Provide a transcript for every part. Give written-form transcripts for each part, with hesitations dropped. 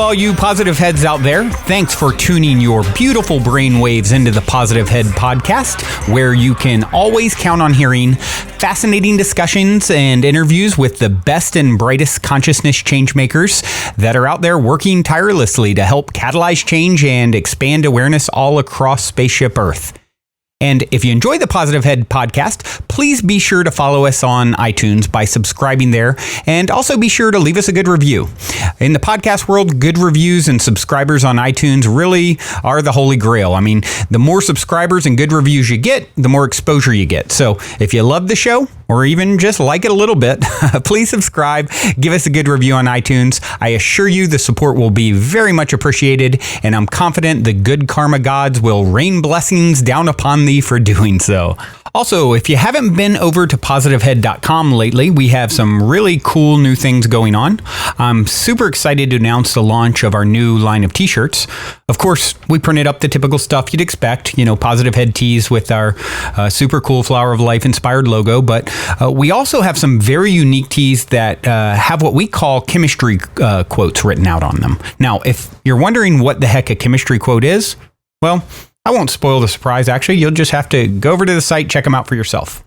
all you positive heads out there. Thanks for tuning your beautiful brainwaves into the Positive Head podcast, where you can always count on hearing fascinating discussions and interviews with the best and brightest consciousness change makers that are out there working tirelessly to help catalyze change and expand awareness all across Spaceship Earth. And if you enjoy the Positive Head podcast, please be sure to follow us on iTunes by subscribing there, and also be sure to leave us a good review. In the podcast world, good reviews and subscribers on iTunes really are the holy grail. I mean, the more subscribers and good reviews you get, the more exposure you get. So if you love the show, or even just like it a little bit, please subscribe, give us a good review on iTunes. I assure you the support will be very much appreciated, and I'm confident the good karma gods will rain blessings down upon thee for doing so. Also, if you haven't been over to positivehead.com lately, we have some really cool new things going on. I'm super excited to announce the launch of our new line of t-shirts. Of course, we printed up the typical stuff you'd expect, Positive Head tees with our super cool Flower of Life inspired logo, but we also have some very unique tees that have what we call chemistry quotes written out on them. Now, if you're wondering what the heck a chemistry quote is, well, I won't spoil the surprise, actually. You'll just have to go over to the site, check them out for yourself.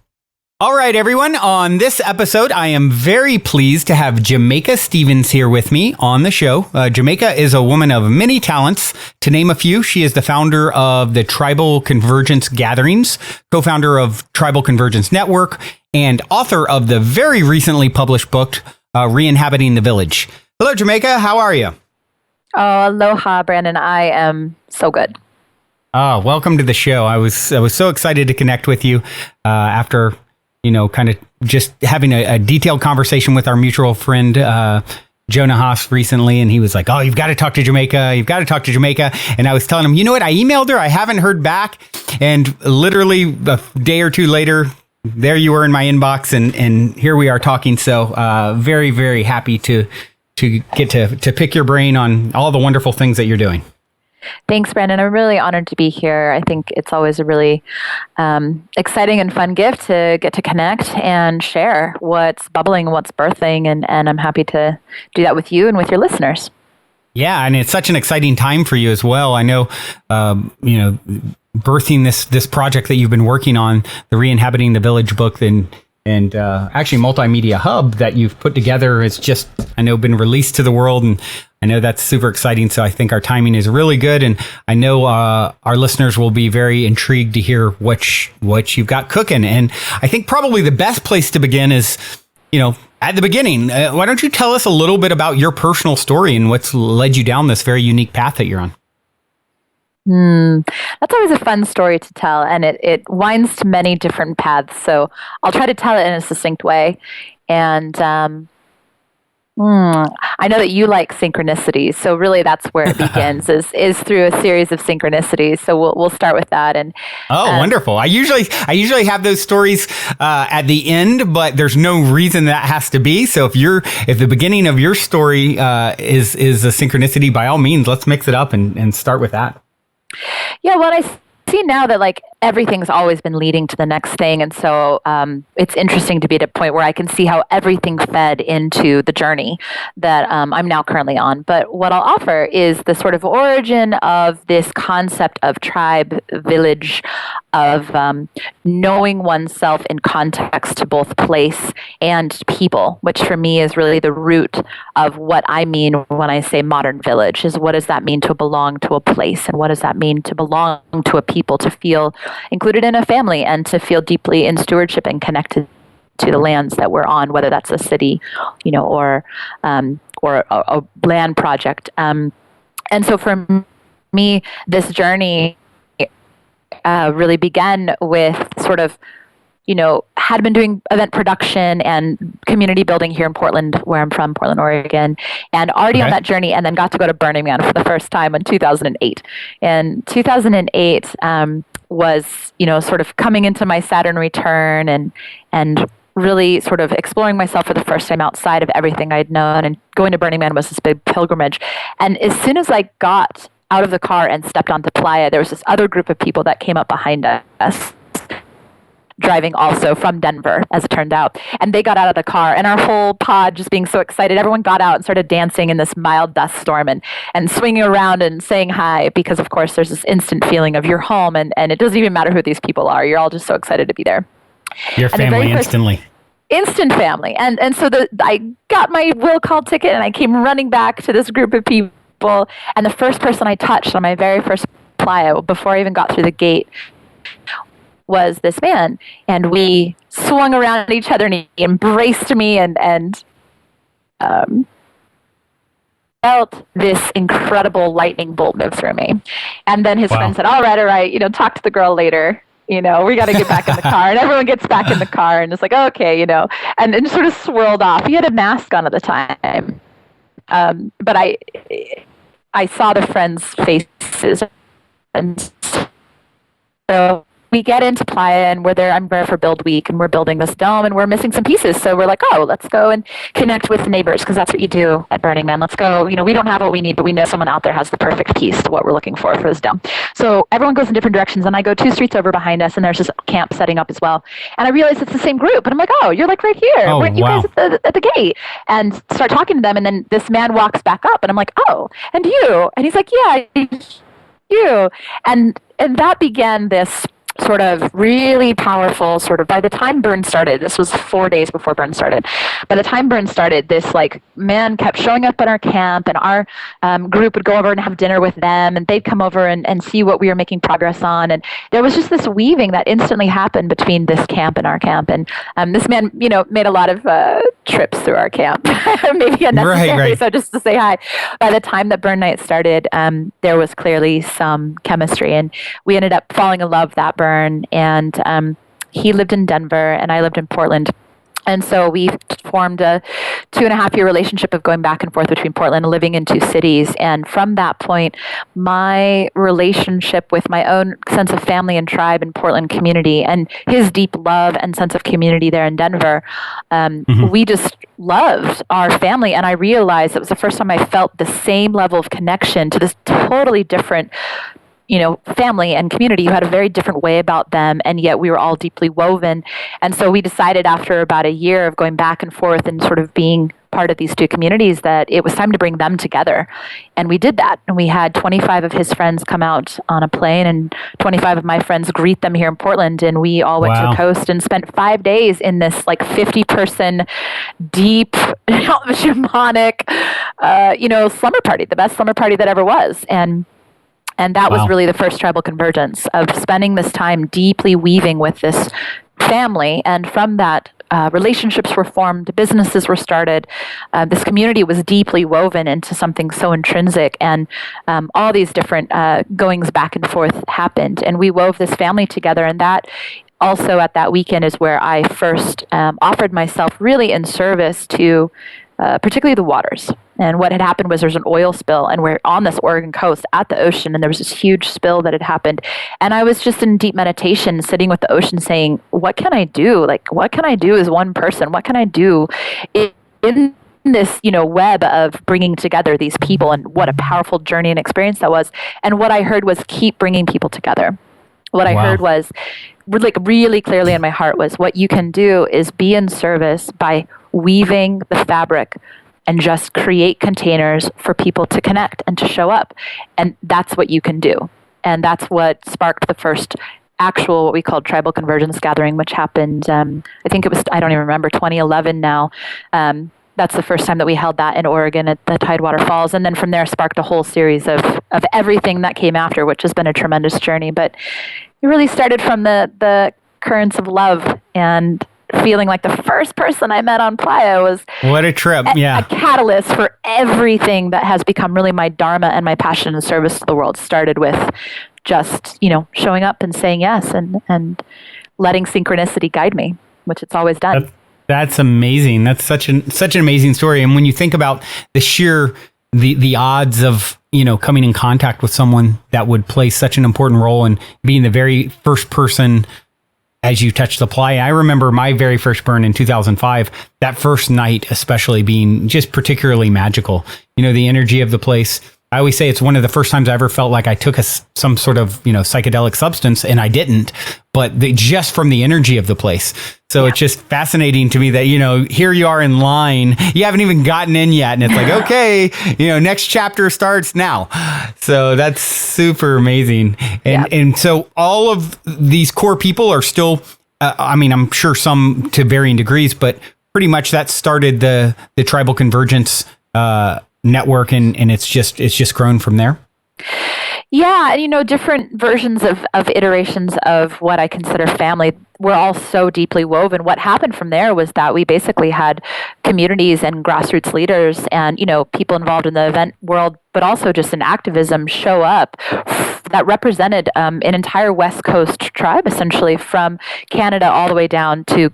All right, everyone. On this episode, I am very pleased to have Jamaica Stevens here with me on the show. Jamaica is a woman of many talents. To name a few, she is the founder of the Tribal Convergence Gatherings, co-founder of Tribal Convergence Network, and author of the very recently published book, Reinhabiting the Village. Hello, Jamaica. How are you? Oh, aloha, Brandon. I am so good. Oh, welcome to the show. I was so excited to connect with you after, kind of just having a detailed conversation with our mutual friend, Jonah Haas, recently. And he was like, oh, you've got to talk to Jamaica. You've got to talk to Jamaica. And I was telling him, you know what? I emailed her. I haven't heard back. And literally a day or two later, there you were in my inbox. And here we are talking. So very, very happy to get to pick your brain on all the wonderful things that you're doing. Thanks, Brandon. I'm really honored to be here. I think it's always a really exciting and fun gift to get to connect and share what's bubbling, what's birthing, and I'm happy to do that with you and with your listeners. Yeah, and it's such an exciting time for you as well. I know, birthing this project that you've been working on, the Reinhabiting the Village book, and actually multimedia hub that you've put together has just, I know, been released to the world, and I know that's super exciting. So I think our timing is really good, and I know our listeners will be very intrigued to hear what you've got cooking. And I think probably the best place to begin is, at the beginning. Why don't you tell us a little bit about your personal story and what's led you down this very unique path that you're on? That's always a fun story to tell, and it winds to many different paths. So I'll try to tell it in a succinct way. And I know that you like synchronicities, so really that's where it begins is through a series of synchronicities. So we'll start with that. And wonderful! I usually have those stories at the end, but there's no reason that has to be. So if the beginning of your story is a synchronicity, by all means, let's mix it up and start with that. Yeah, well, I see now that everything's always been leading to the next thing. And so it's interesting to be at a point where I can see how everything fed into the journey that I'm now currently on. But what I'll offer is the sort of origin of this concept of tribe, village, of knowing oneself in context to both place and people, which for me is really the root of what I mean when I say modern village, is what does that mean to belong to a place, and what does that mean to belong to a people, to feel included in a family, and to feel deeply in stewardship and connected to the lands that we're on, whether that's a city, or a land project. And so for me, this journey really began with sort of, had been doing event production and community building here in Portland, where I'm from, Portland, Oregon, and already on that journey, and then got to go to Burning Man for the first time in 2008. And 2008 was, sort of coming into my Saturn return and really sort of exploring myself for the first time outside of everything I'd known, and going to Burning Man was this big pilgrimage. And as soon as I got out of the car and stepped onto Playa, there was this other group of people that came up behind us driving also from Denver, as it turned out. And they got out of the car, and our whole pod just being so excited, everyone got out and started dancing in this mild dust storm and swinging around and saying hi, because of course there's this instant feeling of you're home, and it doesn't even matter who these people are. You're all just so excited to be there. Your family instantly. Instant family. And so I got my will call ticket, and I came running back to this group of people. And the first person I touched on my very first playa, before I even got through the gate, was this man. And we swung around each other, and he embraced me and felt this incredible lightning bolt move through me. And then his friend said, all right, talk to the girl later. We got to get back in the car. And everyone gets back in the car, and it's like, okay, and it sort of swirled off. He had a mask on at the time. But I saw the friends' faces. And so we get into playa, and I'm there for build week, and we're building this dome, and we're missing some pieces. So we're like, let's go and connect with the neighbors, because that's what you do at Burning Man. Let's go. We don't have what we need, but we know someone out there has the perfect piece to what we're looking for this dome. So everyone goes in different directions, and I go 2 streets over behind us, and there's this camp setting up as well. And I realize it's the same group, and I'm like, you're like right here. Weren't you guys at the gate? And start talking to them, and then this man walks back up, and I'm like, and you? And he's like, yeah, you. And that began this sort of really powerful by the time Burn started, this was 4 days before Burn started. By the time Burn started, this man kept showing up at our camp, and our group would go over and have dinner with them, and they'd come over and see what we were making progress on. And there was just this weaving that instantly happened between this camp and our camp. And this man, made a lot of trips through our camp, maybe unnecessary, right. So just to say hi. By the time that Burn Night started, there was clearly some chemistry, and we ended up falling in love that Burn. And he lived in Denver, and I lived in Portland. And so we formed a 2.5-year relationship of going back and forth between Portland and living in 2 cities. And from that point, my relationship with my own sense of family and tribe in Portland community, and his deep love and sense of community there in Denver, we just loved our family. And I realized it was the first time I felt the same level of connection to this totally different family and community who had a very different way about them, and yet we were all deeply woven. And so we decided, after about a year of going back and forth and sort of being part of these 2 communities, that it was time to bring them together. And we did that. And we had 25 of his friends come out on a plane, and 25 of my friends greet them here in Portland. And we all went to the coast and spent 5 days in this 50-person deep, shamanic, slumber party, the best slumber party that ever was. And that was really the first tribal convergence, of spending this time deeply weaving with this family. And from that, relationships were formed, businesses were started. This community was deeply woven into something so intrinsic, and all these different goings back and forth happened. And we wove this family together. And that also, at that weekend, is where I first offered myself really in service to particularly the waters. And what had happened was, there's an oil spill, and we're on this Oregon coast at the ocean, and there was this huge spill that had happened. And I was just in deep meditation, sitting with the ocean, saying, what can I do? What can I do as one person? What can I do in this, web of bringing together these people? And what a powerful journey and experience that was. And what I heard was, keep bringing people together. What I heard was, really clearly in my heart, was, what you can do is be in service by weaving the fabric and just create containers for people to connect and to show up. And that's what you can do. And that's what sparked the first actual, what we called Tribal Convergence Gathering, which happened, I think it was, I don't even remember, 2011 now. That's the first time that we held that in Oregon at the Tidewater Falls. And then from there sparked a whole series of everything that came after, which has been a tremendous journey. But it really started from the currents of love, and feeling like the first person I met on playa was what a trip. A catalyst for everything that has become really my dharma and my passion and service to the world. Started with just, showing up and saying yes, and letting synchronicity guide me, which it's always done. That's amazing. That's such an amazing story. And when you think about the odds of, coming in contact with someone that would play such an important role in being the very first person as you touch the playa. I remember my very first burn in 2005, that first night especially being just particularly magical. The energy of the place. I always say it's one of the first times I ever felt like I took some sort of, psychedelic substance, and I didn't, but just from the energy of the place. So it's just fascinating to me that, here you are in line, you haven't even gotten in yet. And it's like, okay, next chapter starts now. So that's super amazing. And so all of these core people are still, I'm sure some to varying degrees, but pretty much that started the Tribal Convergence network, and it's just grown from there. Yeah, and different versions of iterations of what I consider family were all so deeply woven. What happened from there was that we basically had communities and grassroots leaders and, people involved in the event world, but also just in activism show up that represented an entire West Coast tribe, essentially from Canada all the way down to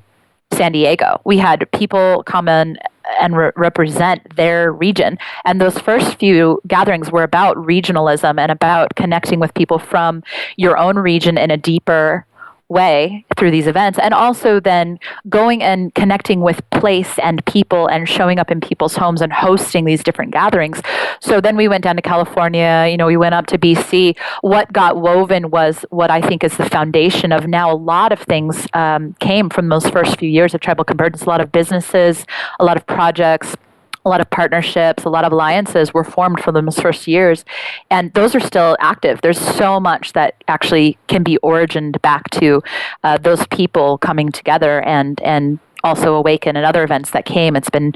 San Diego. We had people come in and represent their region. And those first few gatherings were about regionalism and about connecting with people from your own region in a deeper way through these events, and also then going and connecting with place and people and showing up in people's homes and hosting these different gatherings. So then we went down to California, we went up to BC. What got woven was what I think is the foundation of now a lot of things came from those first few years of Tribal Convergence. A lot of businesses, a lot of projects, a lot of partnerships, a lot of alliances were formed for those first years, and those are still active. There's so much that actually can be origined back to those people coming together and also Awaken and other events that came. It's been,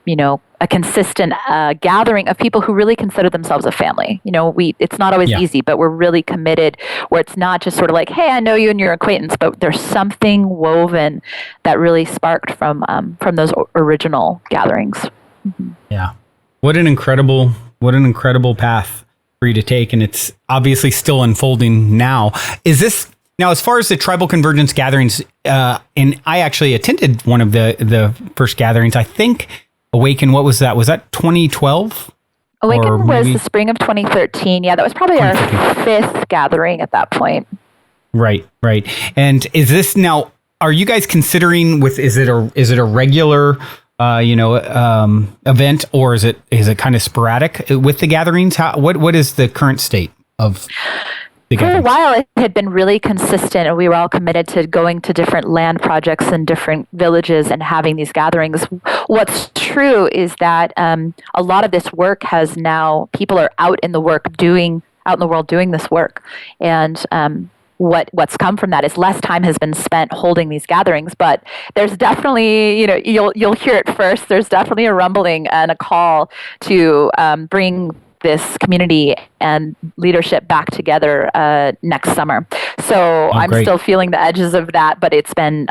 a consistent gathering of people who really consider themselves a family. It's not always easy, but we're really committed where it's not just sort of like, hey, I know you and your acquaintance, but there's something woven that really sparked from those original gatherings. Mm-hmm. Yeah. What an incredible path for you to take. And it's obviously still unfolding now. Now, as far as the Tribal Convergence gatherings, and I actually attended one of the first gatherings, I think Awaken, what was that? Was that 2012? Awaken was the spring of 2013. Yeah, that was probably our fifth gathering at that point. Right. And is this now, are you guys considering is it a regular event, or is it kind of sporadic with the gatherings? What is the current state of the gatherings? For a while, it had been really consistent, and we were all committed to going to different land projects and different villages and having these gatherings. What's true is that a lot of this work has now, people are out in the world doing this work, and what's come from that is less time has been spent holding these gatherings, but there's definitely, you'll hear it first. There's definitely a rumbling and a call to bring this community and leadership back together next summer. So I'm still feeling the edges of that, but it's been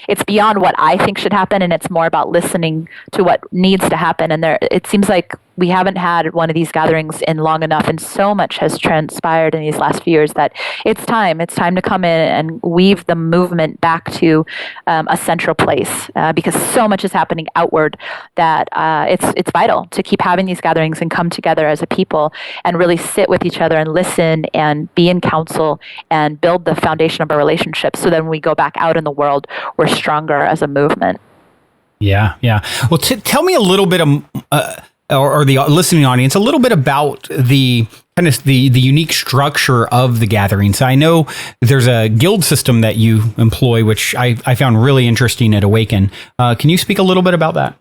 it's beyond what I think should happen, and it's more about listening to what needs to happen. And it seems like we haven't had one of these gatherings in long enough, and so much has transpired in these last few years that it's time to come in and weave the movement back to a central place, because so much is happening outward that it's vital to keep having these gatherings and come together as a people and really sit with each other and listen and be in council and build the foundation of our relationships, so then when we go back out in the world, we're stronger as a movement. Yeah. Well, tell me a little bit or the listening audience a little bit about the kind of the unique structure of the gatherings. I know there's a guild system that you employ, which I found really interesting at Awaken. Can you speak a little bit about that?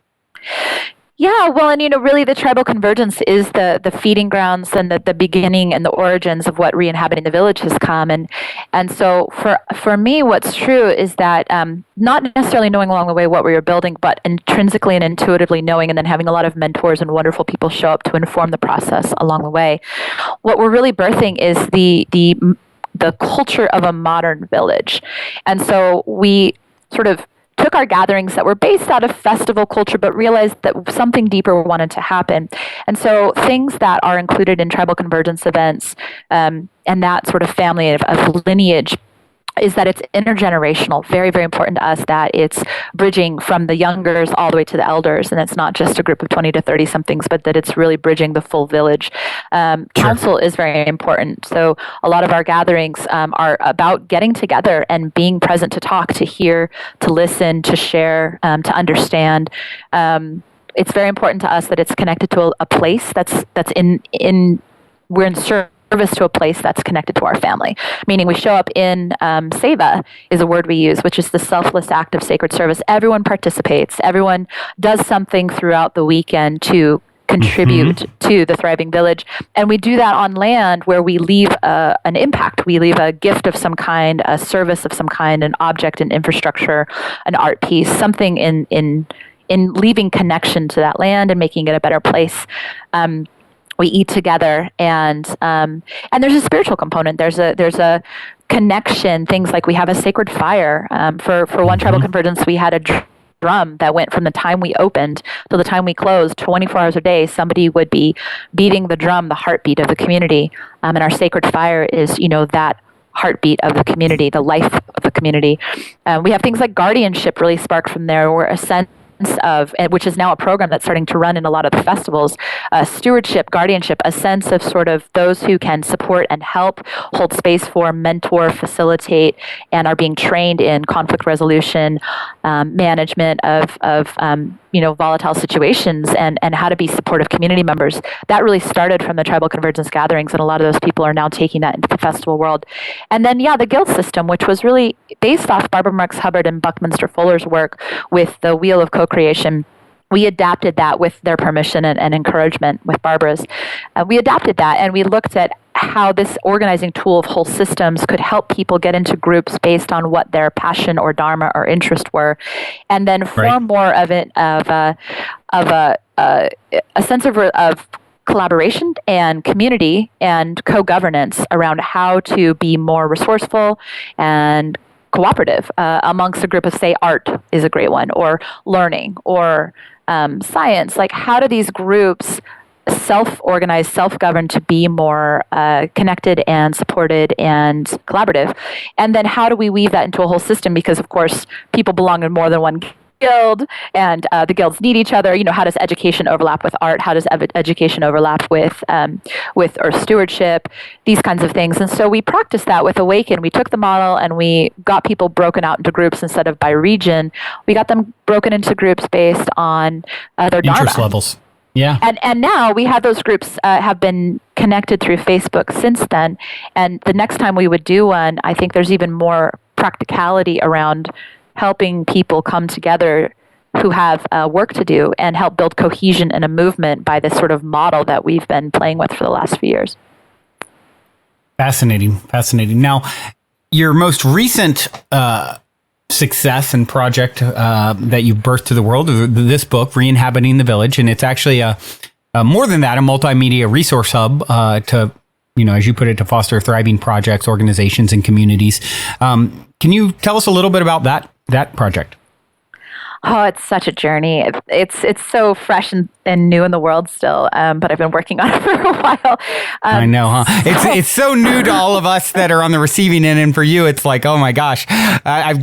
Yeah, well, and really the Tribal Convergence is the feeding grounds and the beginning and the origins of what Reinhabiting the Village has come. And so for me, what's true is that not necessarily knowing along the way what we were building, but intrinsically and intuitively knowing, and then having a lot of mentors and wonderful people show up to inform the process along the way. What we're really birthing is the culture of a modern village. And so we sort of took our gatherings that were based out of festival culture, but realized that something deeper wanted to happen. And so things that are included in Tribal Convergence events and that sort of family of lineage is that it's intergenerational. Very, very important to us that it's bridging from the youngers all the way to the elders, and it's not just a group of 20 to 30 somethings, but that it's really bridging the full village. Council is very important. So a lot of our gatherings are about getting together and being present to talk, to hear, to listen, to share, to understand. it's very important to us that it's connected to a place that's we're in service to a place that's connected to our family. Meaning we show up in Seva is a word we use, which is the selfless act of sacred service. Everyone participates. Everyone does something throughout the weekend to contribute to the thriving village. And we do that on land where we leave an impact. We leave a gift of some kind, a service of some kind, an object, an infrastructure, an art piece, something in leaving connection to that land and making it a better place. We eat together, and there's a spiritual component. There's a connection. Things like we have a sacred fire. For one Tribal Convergence, we had a drum that went from the time we opened to the time we closed, 24 hours a day. Somebody would be beating the drum, the heartbeat of the community. And our sacred fire is, that heartbeat of the community, the life of the community. We have things like guardianship really spark from there, or a sense of, which is now a program that's starting to run in a lot of the festivals, stewardship, guardianship, a sense of sort of those who can support and help, hold space for, mentor, facilitate, and are being trained in conflict resolution, management of volatile situations, and how to be supportive community members. That really started from the Tribal Convergence gatherings, and a lot of those people are now taking that into the festival world. And then, the guild system, which was really based off Barbara Marx Hubbard and Buckminster Fuller's work with the Wheel of Co-Creation. We adapted that with their permission and encouragement, with Barbara's. We adapted that, and we looked at how this organizing tool of whole systems could help people get into groups based on what their passion or dharma or interest were, and then form more of a sense of collaboration and community and co-governance around how to be more resourceful and cooperative amongst a group of, say, art is a great one, or learning, or science. Like, how do these groups self-organize, self-govern to be more connected and supported and collaborative? And then how do we weave that into a whole system? Because, of course, people belong in more than one guild, and the guilds need each other. How does education overlap with art? How does education overlap with earth stewardship? These kinds of things. And so we practiced that with Awaken. We took the model and we got people broken out into groups instead of by region. We got them broken into groups based on their interest dharma levels. Yeah. And now we have those groups have been connected through Facebook since then. And the next time we would do one, I think there's even more practicality around helping people come together who have work to do and help build cohesion and a movement by this sort of model that we've been playing with for the last few years. Fascinating. Now, your most recent success and project that you birthed to the world, this book, Reinhabiting the Village, and it's actually more than that, a multimedia resource hub to, as you put it, to foster thriving projects, organizations, and communities. Can you tell us a little bit about that project? Oh, it's such a journey. It's so fresh and new in the world still, but I've been working on it for a while. I know, huh? It's so new to all of us that are on the receiving end, and for you, it's like, oh my gosh, I've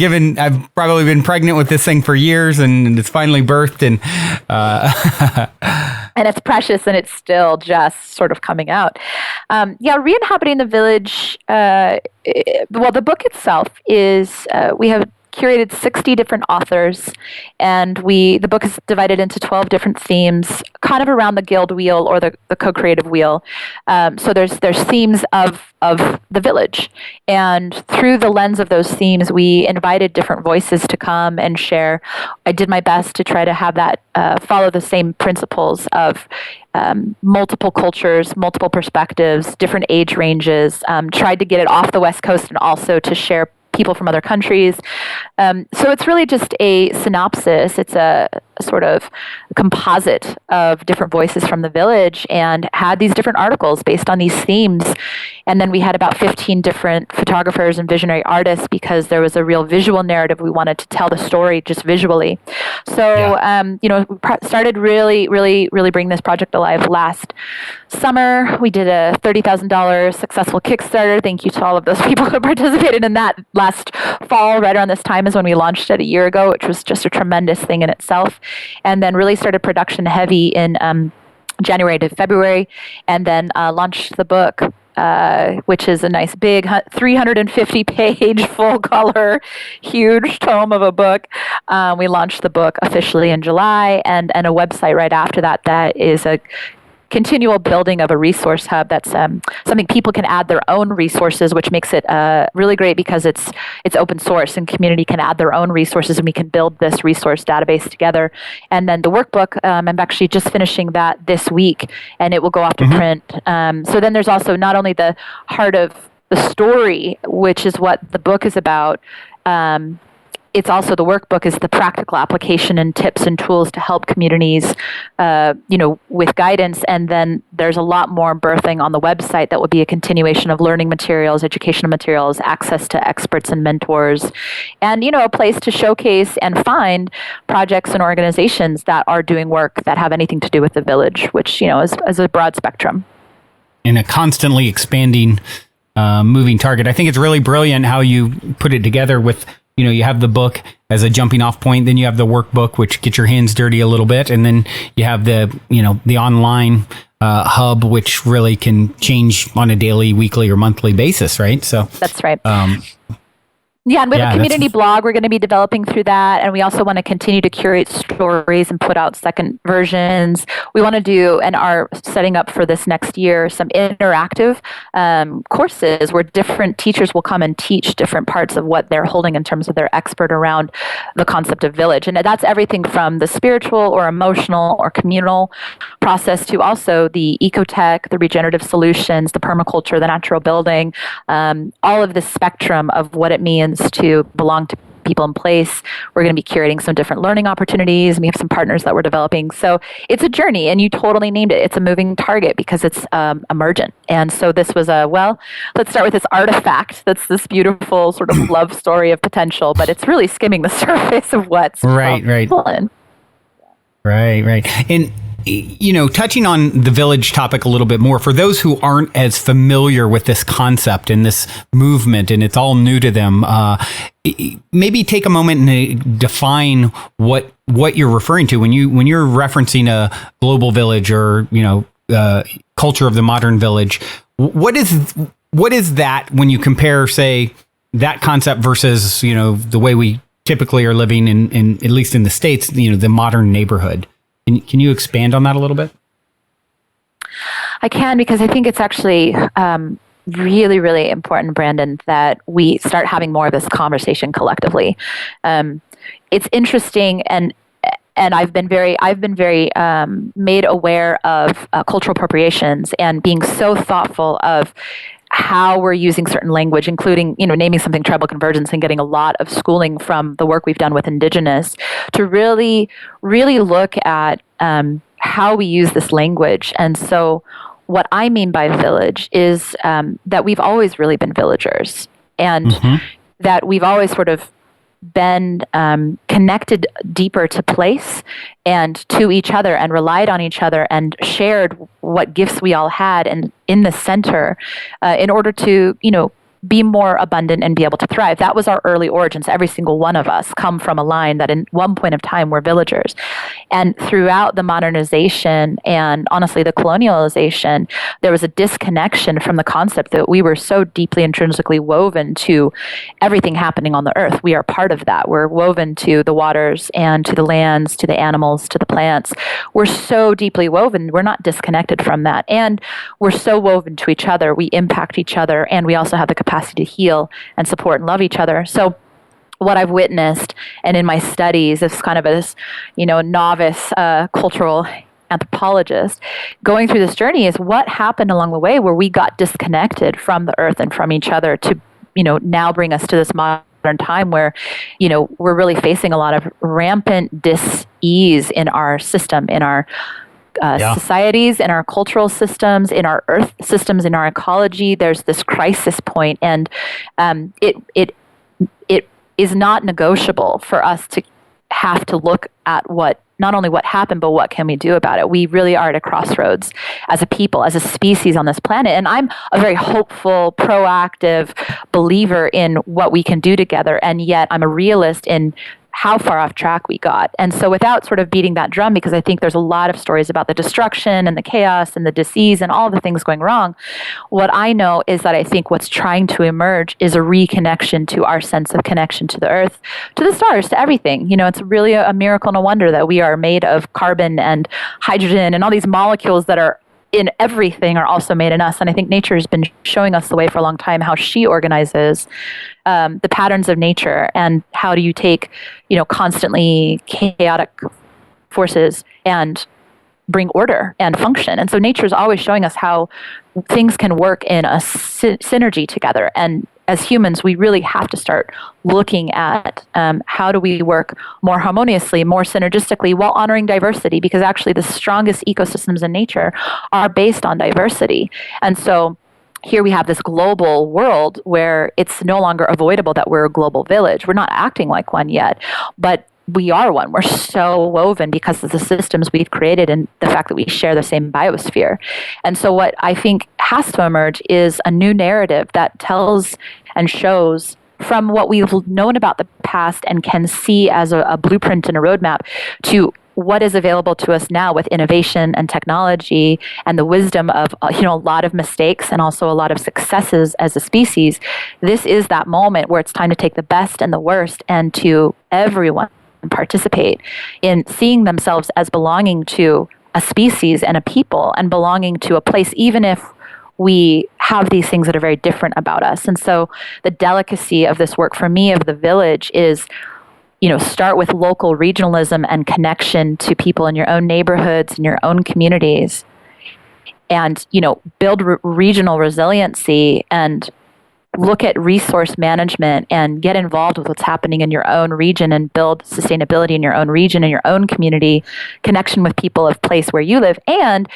probably been pregnant with this thing for years, and it's finally birthed, and and it's precious, and it's still just sort of coming out. Reinhabiting the Village. The book itself is we have curated 60 different authors, and the book is divided into 12 different themes, kind of around the guild wheel or the co-creative wheel. So there's themes of the village, and through the lens of those themes, we invited different voices to come and share. I did my best to try to have that follow the same principles of multiple cultures, multiple perspectives, different age ranges. Tried to get it off the West Coast and also to share people from other countries. So it's really just a synopsis. It's a sort of composite of different voices from the village, and had these different articles based on these themes. And then we had about 15 different photographers and visionary artists, because there was a real visual narrative. We wanted to tell the story just visually. So, we started really bring this project alive last summer. We did a $30,000 successful Kickstarter. Thank you to all of those people who participated in that. Last fall, right around this time, is when we launched it a year ago, which was just a tremendous thing in itself. And then really started production heavy in January to February, and then launched the book which is a nice big 350-page full-color, huge tome of a book. We launched the book officially in July, and a website right after that is a continual building of a resource hub that's something people can add their own resources, which makes it really great because it's open source and community can add their own resources, and we can build this resource database together. And then the workbook, I'm actually just finishing that this week, and it will go off to print. So then there's also not only the heart of the story, which is what the book is about, it's also the workbook is the practical application and tips and tools to help communities, with guidance. And then there's a lot more birthing on the website that will be a continuation of learning materials, educational materials, access to experts and mentors, and, a place to showcase and find projects and organizations that are doing work that have anything to do with the village, which, is a broad spectrum. In a constantly expanding, moving target. I think it's really brilliant how you put it together with, you have the book as a jumping off point, then you have the workbook, which gets your hands dirty a little bit. And then you have the online hub, which really can change on a daily, weekly, or monthly basis, right? So that's right. And we have a community blog we're going to be developing through that. And we also want to continue to curate stories and put out second versions. We want to do and are setting up for this next year some interactive courses where different teachers will come and teach different parts of what they're holding in terms of their expert around the concept of village. And that's everything from the spiritual or emotional or communal process to also the ecotech, the regenerative solutions, the permaculture, the natural building, all of the spectrum of what it means to belong to people in place. We're going to be curating some different learning opportunities. We have some partners that we're developing. So it's a journey, and you totally named it. It's a moving target because it's emergent. And so this was let's start with this artifact that's this beautiful sort of love story of potential, but it's really skimming the surface of what's right. And touching on the village topic a little bit more, for those who aren't as familiar with this concept and this movement, and it's all new to them, maybe take a moment and define what you're referring to when you're referencing a global village or culture of the modern village. What is that when you compare, say, that concept versus the way we typically are living in at least in the States, the modern neighborhood? Can you expand on that a little bit? I can, because I think it's actually really, really important, Brandon, that we start having more of this conversation collectively. It's interesting, and I've been very made aware of cultural appropriations and being so thoughtful of how we're using certain language, including, naming something tribal convergence and getting a lot of schooling from the work we've done with Indigenous to really, really look at how we use this language. And so what I mean by village is that we've always really been villagers, and that we've always sort of been connected deeper to place and to each other, and relied on each other and shared what gifts we all had and in the center in order to, be more abundant and be able to thrive. That was our early origins. Every single one of us come from a line that in one point of time were villagers. And throughout the modernization and honestly the colonialization, there was a disconnection from the concept that we were so deeply intrinsically woven to everything happening on the earth. We are part of that. We're woven to the waters and to the lands, to the animals, to the plants. We're so deeply woven. We're not disconnected from that. And we're so woven to each other. We impact each other, and we also have the capacity to heal and support and love each other. So what I've witnessed, and in my studies as kind of this, novice cultural anthropologist, going through this journey is what happened along the way where we got disconnected from the earth and from each other to, now bring us to this modern time where, we're really facing a lot of rampant dis-ease in our system, in our societies, in our cultural systems, in our earth systems, in our ecology. There's this crisis point, and it is not negotiable for us to have to look at not only what happened, but what can we do about it. We really are at a crossroads as a people, as a species on this planet. And I'm a very hopeful, proactive believer in what we can do together. And yet I'm a realist in how far off track we got. And so without sort of beating that drum, because I think there's a lot of stories about the destruction and the chaos and the disease and all the things going wrong, what I know is that I think what's trying to emerge is a reconnection to our sense of connection to the earth, to the stars, to everything. It's really a miracle and a wonder that we are made of carbon and hydrogen and all these molecules that are in everything are also made in us. And I think nature has been showing us the way for a long time, how she organizes the patterns of nature, and how do you take, constantly chaotic forces and bring order and function. And so nature is always showing us how things can work in a synergy together. And as humans, we really have to start looking at how do we work more harmoniously, more synergistically, while honoring diversity, because actually the strongest ecosystems in nature are based on diversity. And so here we have this global world where it's no longer avoidable that we're a global village. We're not acting like one yet, but we are one. We're so woven because of the systems we've created and the fact that we share the same biosphere. And so what I think has to emerge is a new narrative that tells and shows from what we've known about the past and can see as a blueprint and a roadmap to what is available to us now with innovation and technology and the wisdom of a lot of mistakes and also a lot of successes as a species. This is that moment where it's time to take the best and the worst and to everyone participate in seeing themselves as belonging to a species and a people and belonging to a place, even if we have these things that are very different about us. And so the delicacy of this work for me of the village is, start with local regionalism and connection to people in your own neighborhoods and your own communities, and, build regional resiliency and look at resource management and get involved with what's happening in your own region and build sustainability in your own region and your own community, connection with people of place where you live, and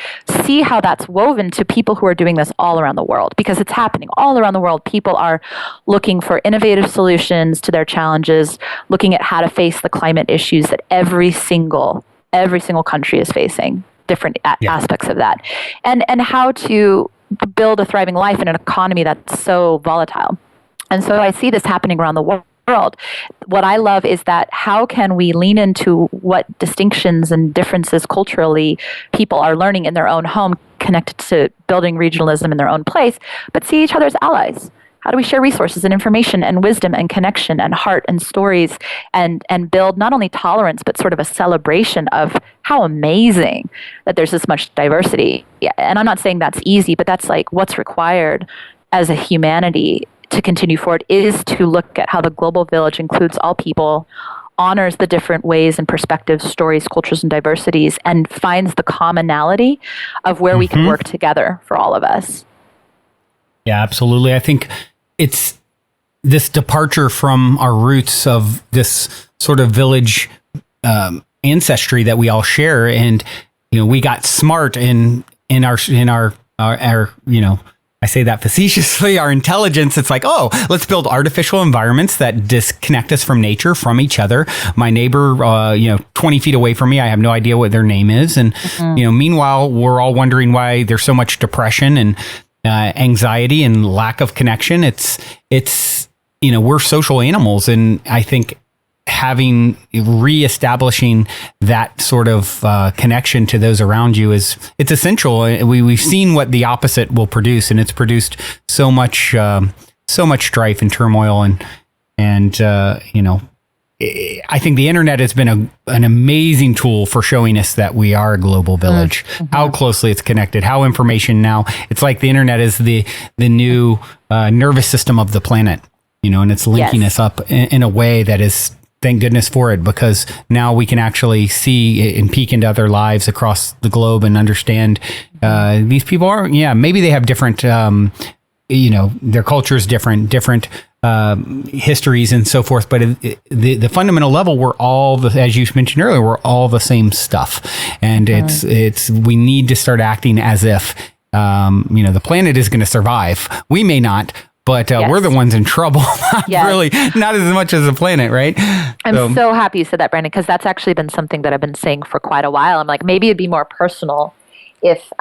see how that's woven to people who are doing this all around the world, because it's happening all around the world. People are looking for innovative solutions to their challenges, looking at how to face the climate issues that every single country is facing, different aspects of that, and how to build a thriving life in an economy that's so volatile. And so I see this happening around the world. What I love is that how can we lean into what distinctions and differences culturally people are learning in their own home, connected to building regionalism in their own place, but see each other as allies. How do we share resources and information and wisdom and connection and heart and stories and build not only tolerance, but sort of a celebration of how amazing that there's this much diversity. Yeah, and I'm not saying that's easy, but that's like what's required as a humanity to continue forward, is to look at how the global village includes all people, honors the different ways and perspectives, stories, cultures, and diversities, and finds the commonality of where we can work together for all of us. Yeah, absolutely. I think it's this departure from our roots of this sort of village ancestry that we all share, and we got smart in our I say that facetiously, our intelligence. It's like, oh, let's build artificial environments that disconnect us from nature, from each other. My neighbor, 20 feet away from me, I have no idea what their name is, and meanwhile, we're all wondering why there's so much depression and anxiety and lack of connection. It's we're social animals, and I think reestablishing that sort of connection to those around you it's essential. We've seen what the opposite will produce, and it's produced so much strife and turmoil, and I think the internet has been an amazing tool for showing us that we are a global village, how closely it's connected, how information now, it's like the internet is the new nervous system of the planet, and it's linking us up in a way that is, thank goodness for it, because now we can actually see and peek into other lives across the globe and understand these people are, maybe they have different, their culture is different histories and so forth, but the fundamental level, we're all as you mentioned earlier, we're all the same stuff, and it's we need to start acting as if the planet is going to survive. We may not, but we're the ones in trouble. Really, not as much as the planet, right? I'm so happy you said that, Brandon, because that's actually been something that I've been saying for quite a while. I'm like, maybe it'd be more personal if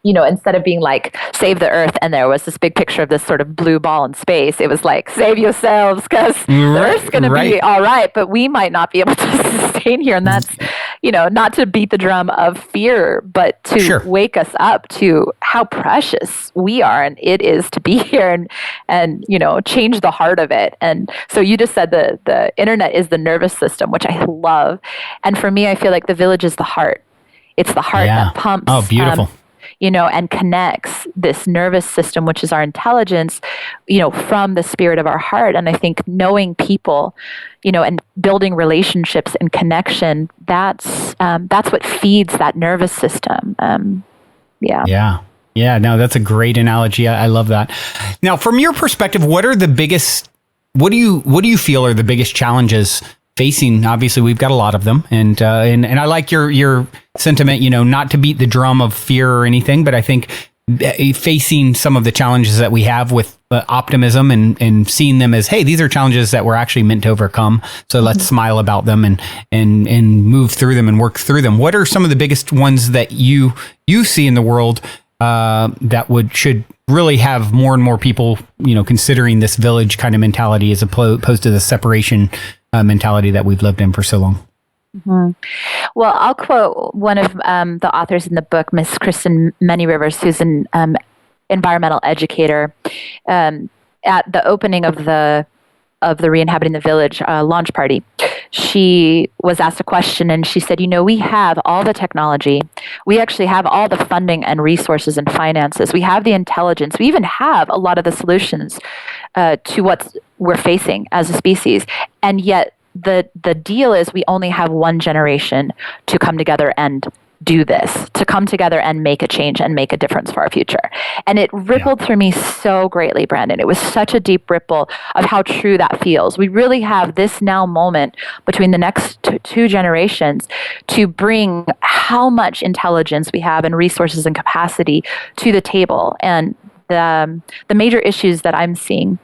instead of being like, save the earth, and there was this big picture of this sort of blue ball in space, it was like, save yourselves, because the earth's going to be all right, but we might not be able to sustain here. And that's, not to beat the drum of fear, but to wake us up to how precious we are and it is to be here, and change the heart of it. And so you just said the internet is the nervous system, which I love. And for me, I feel like the village is the heart. It's the heart that pumps. Oh, beautiful. And connects this nervous system, which is our intelligence, from the spirit of our heart. And I think knowing people, and building relationships and connection, that's what feeds that nervous system. Yeah. No, that's a great analogy. I love that. Now, from your perspective, what do you feel are the biggest challenges facing? Obviously, we've got a lot of them, and I like your sentiment, not to beat the drum of fear or anything, but I think facing some of the challenges that we have with optimism and seeing them as, hey, these are challenges that we're actually meant to overcome. So let's smile about them and move through them and work through them. What are some of the biggest ones that you see in the world that should really have more and more people, considering this village kind of mentality as opposed to the separation mentality that we've lived in for so long? Mm-hmm. Well, I'll quote one of the authors in the book, Miss Kristen Many Rivers, who's an environmental educator. At the opening of the Reinhabiting the Village launch party, she was asked a question, and she said, we have all the technology. We actually have all the funding and resources and finances. We have the intelligence. We even have a lot of the solutions to what we're facing as a species. And yet the deal is we only have one generation to come together and do this, to come together and make a change and make a difference for our future. And it rippled through me so greatly, Brandon. It was such a deep ripple of how true that feels. We really have this now moment between the next two generations to bring how much intelligence we have and resources and capacity to the table. And the major issues that I'm seeing,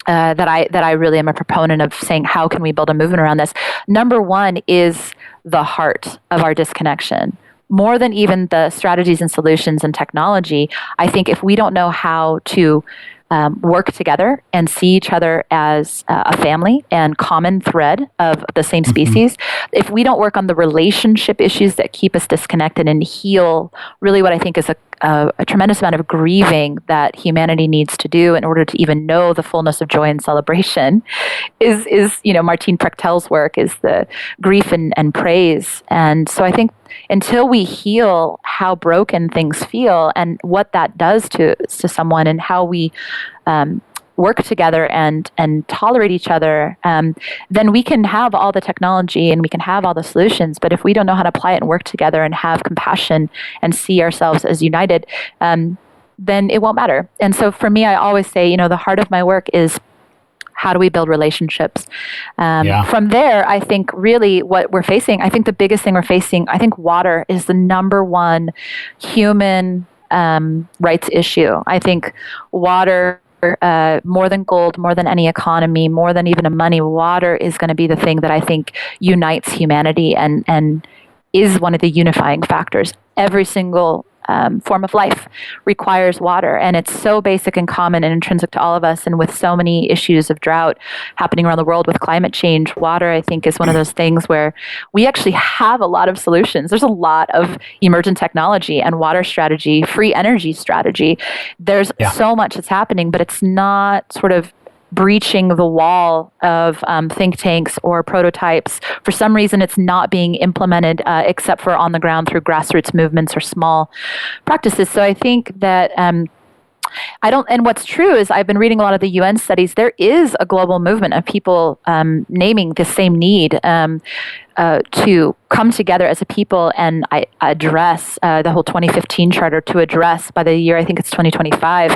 that I really am a proponent of saying, how can we build a movement around this? Number one is the heart of our disconnection. More than even the strategies and solutions and technology, I think if we don't know how to work together and see each other as a family and common thread of the same species, if we don't work on the relationship issues that keep us disconnected and heal really what I think is a tremendous amount of grieving that humanity needs to do in order to even know the fullness of joy and celebration, is Martine Prechtel's work, is the grief and praise. And so I think until we heal how broken things feel and what that does to someone, and how we work together and tolerate each other, then we can have all the technology and we can have all the solutions. But if we don't know how to apply it and work together and have compassion and see ourselves as united, then it won't matter. And so for me, I always say, the heart of my work is, how do we build relationships? From there, I think really what we're facing, I think the biggest thing we're facing, I think water is the number one human rights issue. I think water, more than gold, more than any economy, more than even a money, water is going to be the thing that I think unites humanity and is one of the unifying factors. Every single form of life requires water, and it's so basic and common and intrinsic to all of us. And with so many issues of drought happening around the world with climate change, water, I think, is one of those things where we actually have a lot of solutions. There's a lot of emergent technology and water strategy, free energy strategy. There's so much that's happening, but it's not sort of breaching the wall of think tanks or prototypes. For some reason, it's not being implemented except for on the ground through grassroots movements or small practices. So I think that and what's true is I've been reading a lot of the UN studies. There is a global movement of people naming the same need to come together as a people and address the whole 2015 charter, to address by the year, I think it's 2025,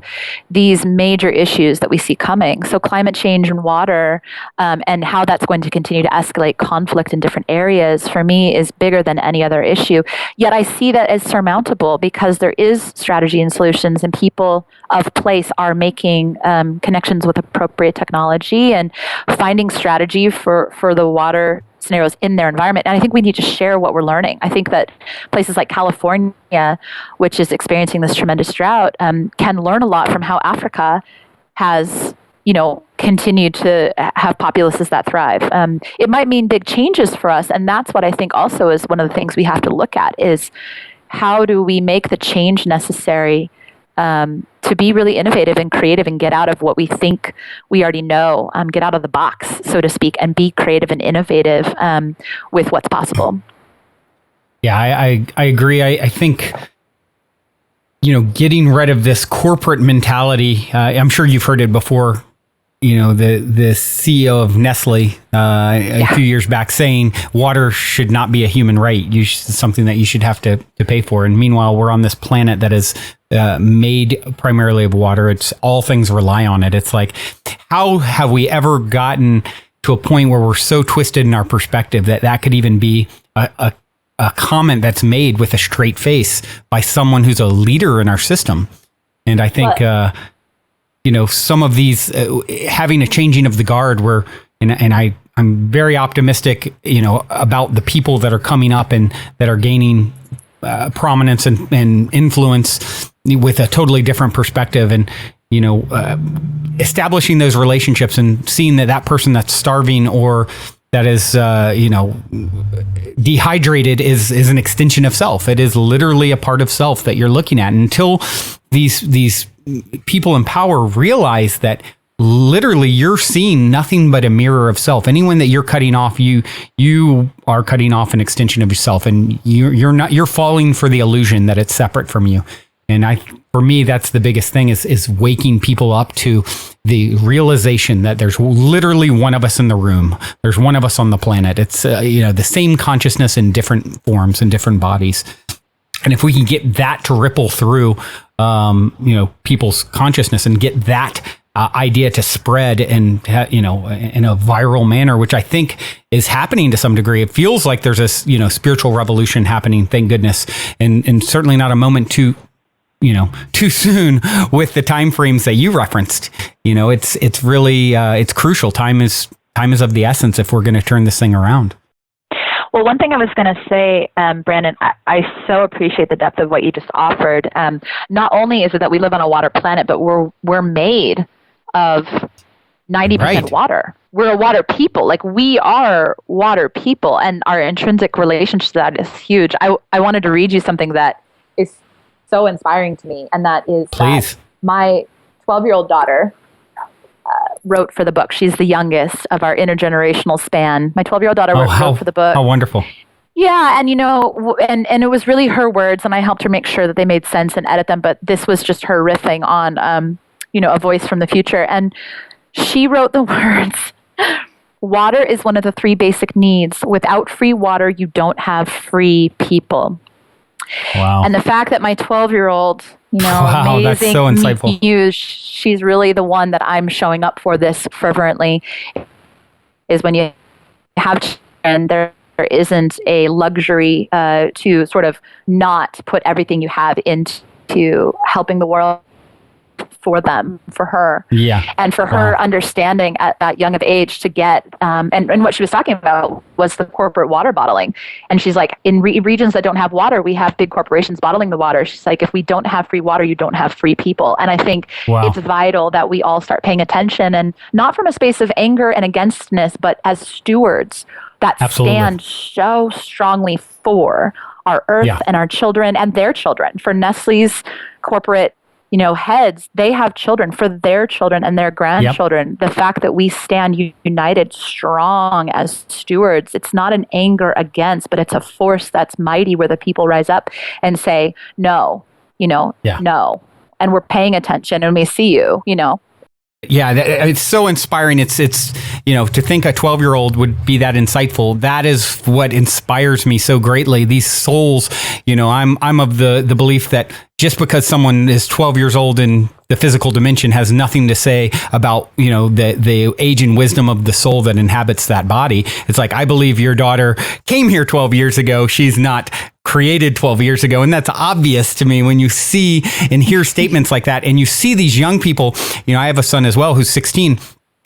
these major issues that we see coming. So climate change and water, and how that's going to continue to escalate conflict in different areas, for me, is bigger than any other issue. Yet I see that as surmountable because there is strategy and solutions, and people of place are making connections with appropriate technology and finding strategy for the water scenarios in their environment. And I think we need to share what we're learning. I think that places like California, which is experiencing this tremendous drought, can learn a lot from how Africa has, continued to have populaces that thrive. It might mean big changes for us. And that's what I think also is one of the things we have to look at is how do we make the change necessary to be really innovative and creative and get out of what we think we already know, get out of the box, so to speak, and be creative and innovative with what's possible. Yeah, I agree. I think, getting rid of this corporate mentality, I'm sure you've heard it before, the CEO of Nestle a few years back saying water should not be a human right. It's something that you should have to pay for. And meanwhile, we're on this planet that is made primarily of water. It's all things rely on it. It's like, how have we ever gotten to a point where we're so twisted in our perspective that could even be a comment that's made with a straight face by someone who's a leader in our system? And I think, some of these having a changing of the guard where, and I'm very optimistic, about the people that are coming up and that are gaining prominence and influence with a totally different perspective, and establishing those relationships and seeing that person that's starving or that is dehydrated is an extension of self. It is literally a part of self that you're looking at. And until these people in power realize that literally you're seeing nothing but a mirror of self. Anyone that you're cutting off, you are cutting off an extension of yourself, and you're falling for the illusion that it's separate from you. And for me, that's the biggest thing is waking people up to the realization that there's literally one of us in the room. There's one of us on the planet. It's the same consciousness in different forms and different bodies. And if we can get that to ripple through, people's consciousness and get that idea to spread and, in a viral manner, which I think is happening to some degree. It feels like there's this, spiritual revolution happening, thank goodness. And certainly not a moment too soon with the time frames that you referenced. It's really, it's crucial. Time is of the essence if we're going to turn this thing around. Well, one thing I was going to say, Brandon, I so appreciate the depth of what you just offered. Not only is it that we live on a water planet, but we're made of 90% water. We're a water people. Like, we are water people, and our intrinsic relationship to that is huge. I wanted to read you something that is so inspiring to me, and that is that my 12-year-old daughter wrote for the book. She's the youngest of our intergenerational span. My 12-year-old daughter wrote for the book. How wonderful. Yeah, and and it was really her words, and I helped her make sure that they made sense and edit them, but this was just her riffing on a voice from the future. And she wrote the words, "Water is one of the 3 basic needs. Without free water, you don't have free people." Wow. And the fact that my 12-year-old, amazing, that's so insightful. She's really the one that I'm showing up for this fervently, is when you have children, there isn't a luxury to sort of not put everything you have into helping the world for them, for her. Yeah. And for her understanding at that young of age to get, and what she was talking about was the corporate water bottling. And she's like, in regions that don't have water, we have big corporations bottling the water. She's like, if we don't have free water, you don't have free people. And I think it's vital that we all start paying attention, and not from a space of anger and againstness, but as stewards that stand so strongly for our earth and our children and their children. For Nestle's corporate heads, they have children, for their children and their grandchildren. Yep. The fact that we stand united, strong as stewards, it's not an anger against, but it's a force that's mighty, where the people rise up and say, no, no. And we're paying attention, and we see you. Yeah, it's so inspiring. It's to think a 12-year-old would be that insightful. That is what inspires me so greatly. These souls, I'm of the belief that just because someone is 12 years old in the physical dimension has nothing to say about, the age and wisdom of the soul that inhabits that body. It's like, I believe your daughter came here 12 years ago. She's not created 12 years ago. And that's obvious to me when you see and hear statements like that. And you see these young people, I have a son as well who's 16.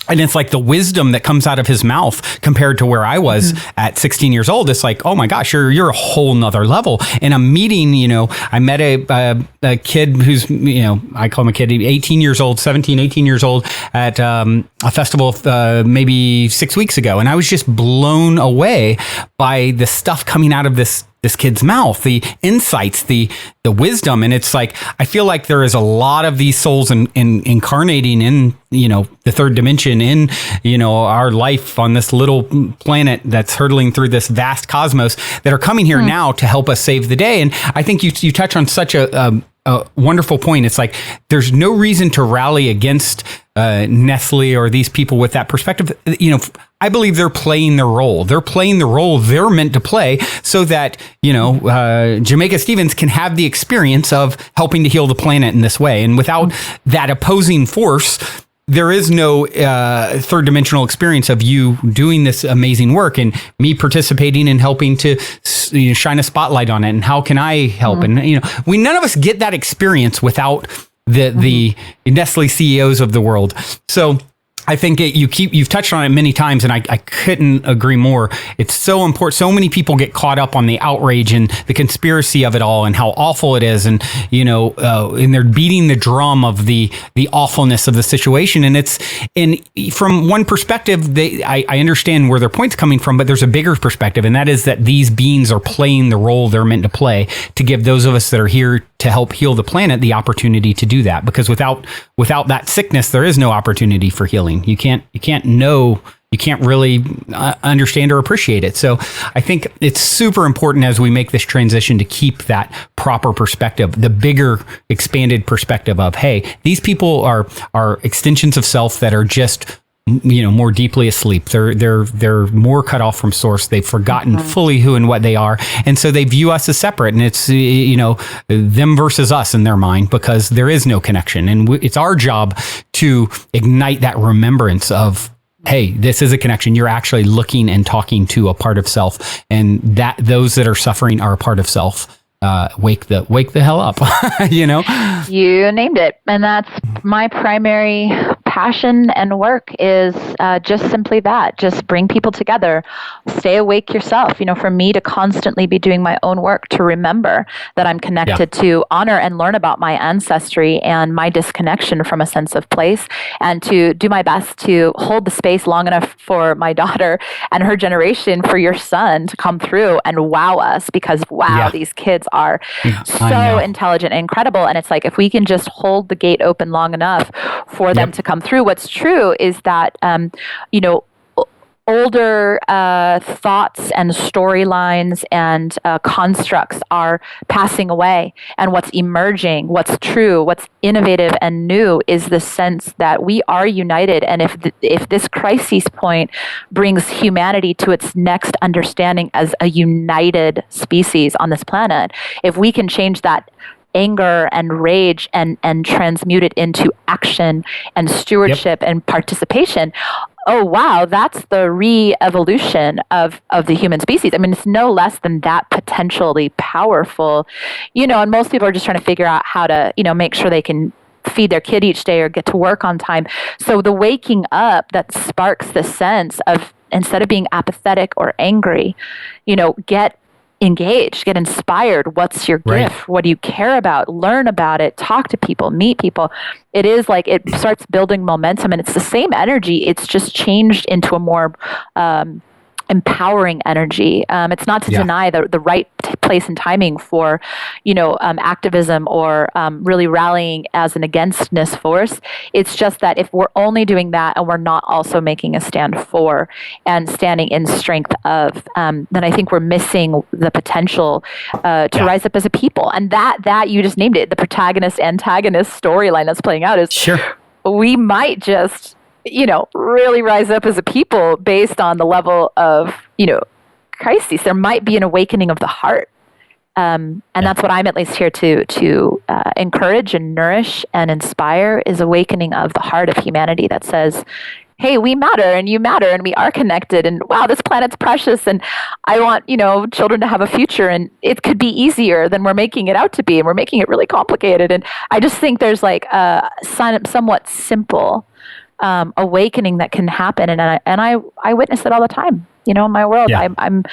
And it's like the wisdom that comes out of his mouth compared to where I was at 16 years old. It's like, oh my gosh, you're a whole nother level. And I'm meeting, I met a kid who's, I call him a kid, 18 years old, 17, 18 years old at a festival maybe 6 weeks ago. And I was just blown away by the stuff coming out of this kid's mouth, the insights, the wisdom. And it's like, I feel like there is a lot of these souls incarnating in, the third dimension, in, our life on this little planet that's hurtling through this vast cosmos that are coming here now to help us save the day. And I think you touch on such a wonderful point. It's like, there's no reason to rally against Nestle or these people with that perspective. I believe they're playing their role. They're playing the role they're meant to play so that, Jamaica Stevens can have the experience of helping to heal the planet in this way. And without that opposing force, there is no third dimensional experience of you doing this amazing work and me participating and helping to shine a spotlight on it. And how can I help? And, none of us get that experience without the Nestle CEOs of the world. So I think you've touched on it many times, and I couldn't agree more. It's so important. So many people get caught up on the outrage and the conspiracy of it all and how awful it is. And, and they're beating the drum of the awfulness of the situation. And from one perspective, I understand where their point's coming from, but there's a bigger perspective. And that is that these beings are playing the role they're meant to play to give those of us that are here to help heal the planet the opportunity to do that. Because without that sickness, there is no opportunity for healing. You can't really understand or appreciate it. So I think it's super important as we make this transition to keep that proper perspective, the bigger expanded perspective of, hey, these people are extensions of self that are just more deeply asleep. They're more cut off from source. They've forgotten fully who and what they are. And so they view us as separate, and it's, them versus us in their mind, because there is no connection. And it's our job to ignite that remembrance of, hey, this is a connection. You're actually looking and talking to a part of self, and that those that are suffering are a part of self. Wake the hell up. You named it. And that's my primary passion and work is just simply that. Just bring people together. Stay awake yourself. For me to constantly be doing my own work, to remember that I'm connected to honor and learn about my ancestry and my disconnection from a sense of place, and to do my best to hold the space long enough for my daughter and her generation, for your son to come through and wow us, because these kids are so intelligent and incredible. And it's like, if we can just hold the gate open long enough for them to come through. What's true is that, older thoughts and storylines and constructs are passing away. And what's emerging, what's true, what's innovative and new is the sense that we are united. And if this crisis point brings humanity to its next understanding as a united species on this planet, if we can change that anger and rage and transmute it into action and stewardship and participation, oh wow, that's the re-evolution of the human species. I mean, it's no less than that potentially powerful, and most people are just trying to figure out how to, make sure they can feed their kid each day or get to work on time. So the waking up that sparks the sense of, instead of being apathetic or angry, get engaged, get inspired. What's your gift? What do you care about? Learn about it, talk to people, meet people. It is like, it starts building momentum, and it's the same energy. It's just changed into a more empowering energy. It's not to deny the right place and timing for, activism or really rallying as an againstness force. It's just that if we're only doing that and we're not also making a stand for and standing in strength of, then I think we're missing the potential to rise up as a people. And that you just named it, the protagonist-antagonist storyline that's playing out is we might just really rise up as a people based on the level of, crises. There might be an awakening of the heart. And that's what I'm at least here to encourage and nourish and inspire, is awakening of the heart of humanity that says, hey, we matter and you matter and we are connected, and wow, this planet's precious, and I want, children to have a future, and it could be easier than we're making it out to be, and we're making it really complicated. And I just think there's like a somewhat simple awakening that can happen. And I witness it all the time, in my world. Yeah. I'm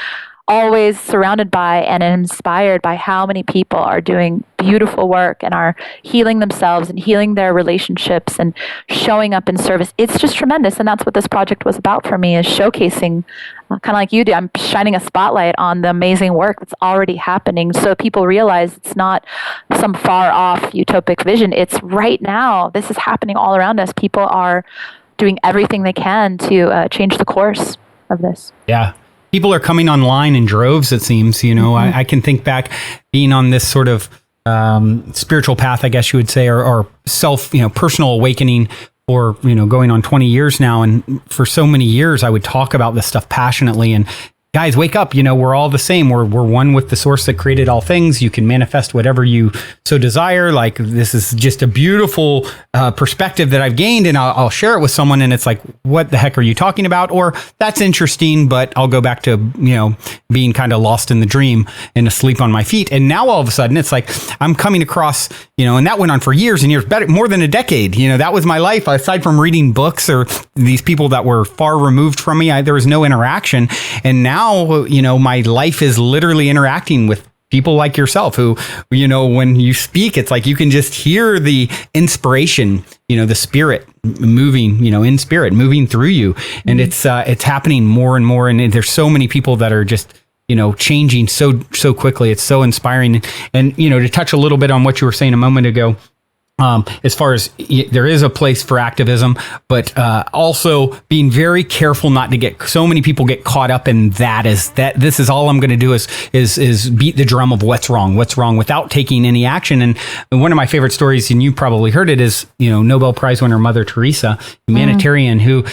always surrounded by and inspired by how many people are doing beautiful work and are healing themselves and healing their relationships and showing up in service. It's just tremendous. And that's what this project was about for me, is showcasing, kind of like you do. I'm shining a spotlight on the amazing work that's already happening, so people realize it's not some far off utopic vision. It's right now. This is happening all around us. People are doing everything they can to change the course of this. Yeah. People are coming online in droves, it seems. I can think back being on this sort of spiritual path, I guess you would say, or self, personal awakening for, going on 20 years now. And for so many years, I would talk about this stuff passionately. And guys, wake up. We're all the same. We're one with the source that created all things. You can manifest whatever you so desire. Like, this is just a beautiful perspective that I've gained, and I'll share it with someone. And it's like, what the heck are you talking about? Or that's interesting, but I'll go back to, being kind of lost in the dream and asleep on my feet. And now all of a sudden it's like, I'm coming across, and that went on for years and years, more than a decade. That was my life. Aside from reading books or these people that were far removed from me, there was no interaction. And now, my life is literally interacting with people like yourself who, when you speak, it's like you can just hear the inspiration, the spirit moving, in spirit moving through you. And it's happening more and more. And there's so many people that are just, changing so quickly. It's so inspiring. And, to touch a little bit on what you were saying a moment ago, as far as there is a place for activism, but also being very careful not to get so many people get caught up in that this is all I'm going to do is beat the drum of what's wrong without taking any action. And one of my favorite stories, and you probably heard it, is Nobel Prize winner Mother Teresa, humanitarian, who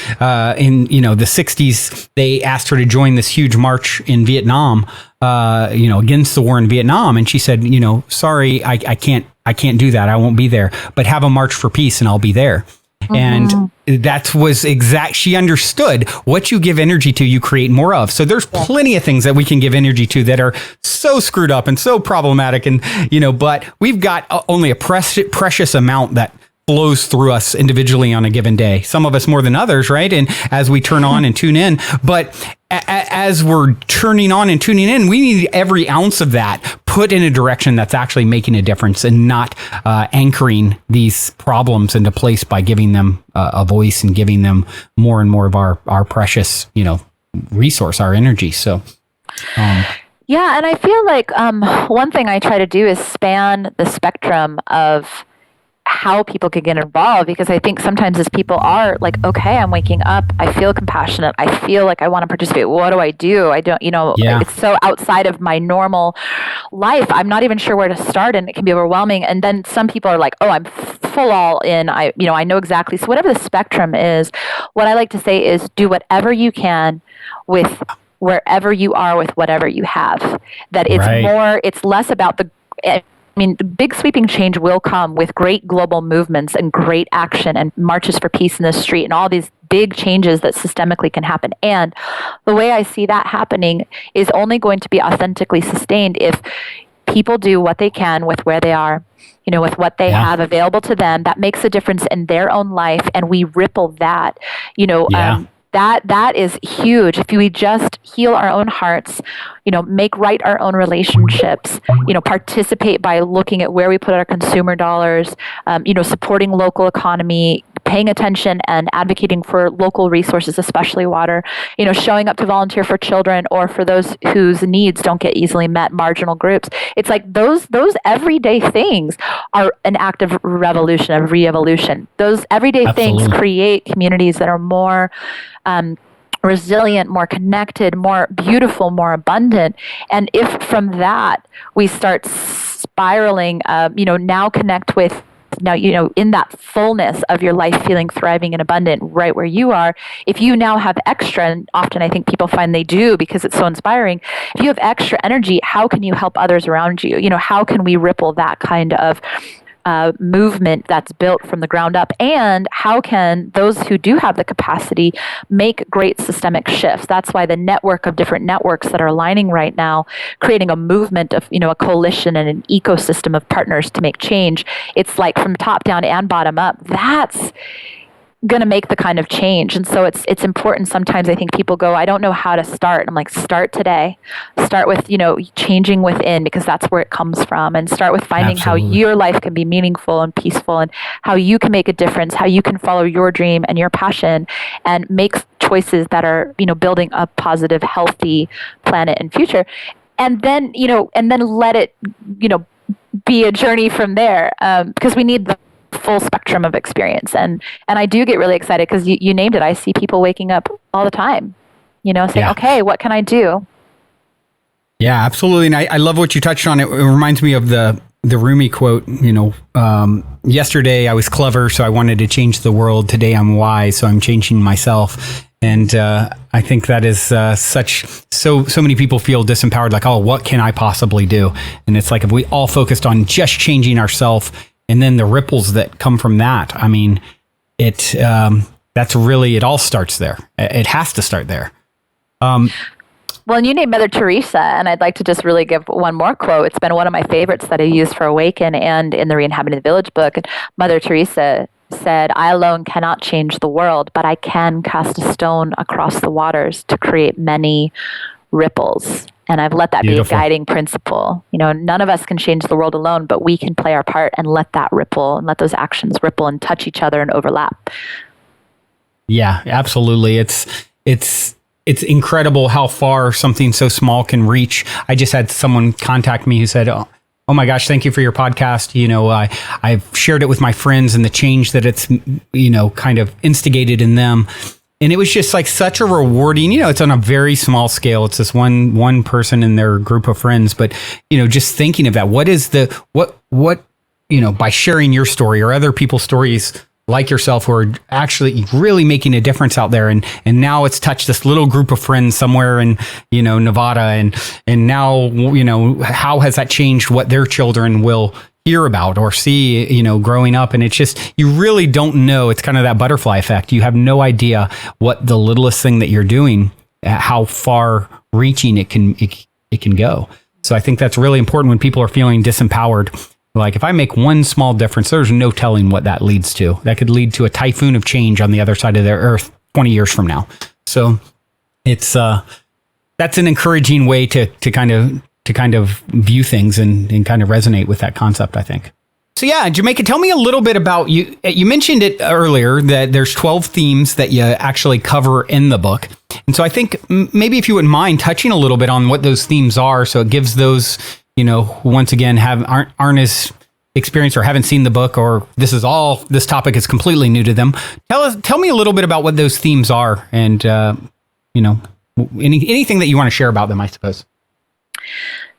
in the 60s they asked her to join this huge march in Vietnam, against the war in Vietnam, and she said, sorry, I can't do that. I won't be there, but have a march for peace and I'll be there. And that was exact. She understood what you give energy to, you create more of. So there's plenty of things that we can give energy to that are so screwed up and so problematic. And, but we've got only a precious amount that flows through us individually on a given day. Some of us more than others, right? And as we turn on and tune in, but as we're turning on and tuning in, we need every ounce of that put in a direction that's actually making a difference and not anchoring these problems into place by giving them a voice and giving them more and more of our precious, resource, our energy. So, yeah. And I feel like one thing I try to do is span the spectrum of how people can get involved, because I think sometimes as people are like, okay, I'm waking up, I feel compassionate, I feel like I want to participate. What do? I don't, It's so outside of my normal life. I'm not even sure where to start, and it can be overwhelming. And then some people are like, oh, I'm full all in. I know exactly. So whatever the spectrum is, what I like to say is do whatever you can with wherever you are with whatever you have. That it's it's less about big sweeping change will come with great global movements and great action and marches for peace in the street and all these big changes that systemically can happen. And the way I see that happening is only going to be authentically sustained if people do what they can with where they are, with what they have available to them. That makes a difference in their own life, and we ripple that, That is huge. If we just heal our own hearts, make right our own relationships, participate by looking at where we put our consumer dollars, supporting local economy, paying attention and advocating for local resources, especially water, showing up to volunteer for children or for those whose needs don't get easily met, marginal groups. It's like those everyday things are an act of revolution, of re-evolution. Those everyday things create communities that are more resilient, more connected, more beautiful, more abundant. And if from that we start spiraling, now connect with in that fullness of your life, feeling thriving and abundant right where you are. If you now have extra, and often I think people find they do because it's so inspiring, if you have extra energy, how can you help others around you? How can we ripple that kind of movement that's built from the ground up? And how can those who do have the capacity make great systemic shifts? That's why the network of different networks that are aligning right now, creating a movement of, a coalition and an ecosystem of partners to make change. It's like from top down and bottom up. going to make the kind of change. And so it's important. Sometimes I think people go, I don't know how to start. I'm like, start today. Start with, changing within, because that's where it comes from, and start with finding Absolutely. how your life can be meaningful and peaceful, and how you can make a difference, how you can follow your dream and your passion and make choices that are, building a positive, healthy planet and future. And then, let it, be a journey from there, because we need the full spectrum of experience. And I do get really excited because you named it. I see people waking up all the time, saying, okay, what can I do? Yeah, absolutely. And I love what you touched on. It reminds me of the Rumi quote, yesterday I was clever, so I wanted to change the world. Today I'm wise, so I'm changing myself. And I think that is so many people feel disempowered, like, oh, what can I possibly do? And it's like, if we all focused on just changing ourselves, and then the ripples that come from that, I mean, that's really, it all starts there. It has to start there. Well, and you named Mother Teresa, and I'd like to just really give one more quote. It's been one of my favorites that I use for Awaken and in the Reinhabiting the Village book. And Mother Teresa said, I alone cannot change the world, but I can cast a stone across the waters to create many ripples. And I've let that Beautiful. be a guiding principle. None of us can change the world alone, but we can play our part and let that ripple, and let those actions ripple and touch each other and overlap. Yeah, absolutely. It's incredible how far something so small can reach. I just had someone contact me who said, oh my gosh, thank you for your podcast. I've shared it with my friends, and the change that it's, kind of instigated in them. And it was just like such a rewarding, it's on a very small scale. It's this one person in their group of friends. But, just thinking of that, by sharing your story or other people's stories like yourself who are actually really making a difference out there. And now it's touched this little group of friends somewhere in, Nevada. And now, how has that changed what their children will hear about or see, growing up? And it's just, you really don't know. It's kind of that butterfly effect. You have no idea what the littlest thing that you're doing, how far reaching it can go. So I think that's really important when people are feeling disempowered. Like, if I make one small difference, there's no telling what that leads to. That could lead to a typhoon of change on the other side of the earth 20 years from now. So it's that's an encouraging way to kind of view things and kind of resonate with that concept, I think. So yeah, Jamaica, tell me a little bit about you. You mentioned it earlier that there's 12 themes that you actually cover in the book. And so I think maybe if you wouldn't mind touching a little bit on what those themes are, so it gives those, who once again aren't as experienced or haven't seen the book, or this topic is completely new to them. Tell me a little bit about what those themes are, and anything that you want to share about them, I suppose.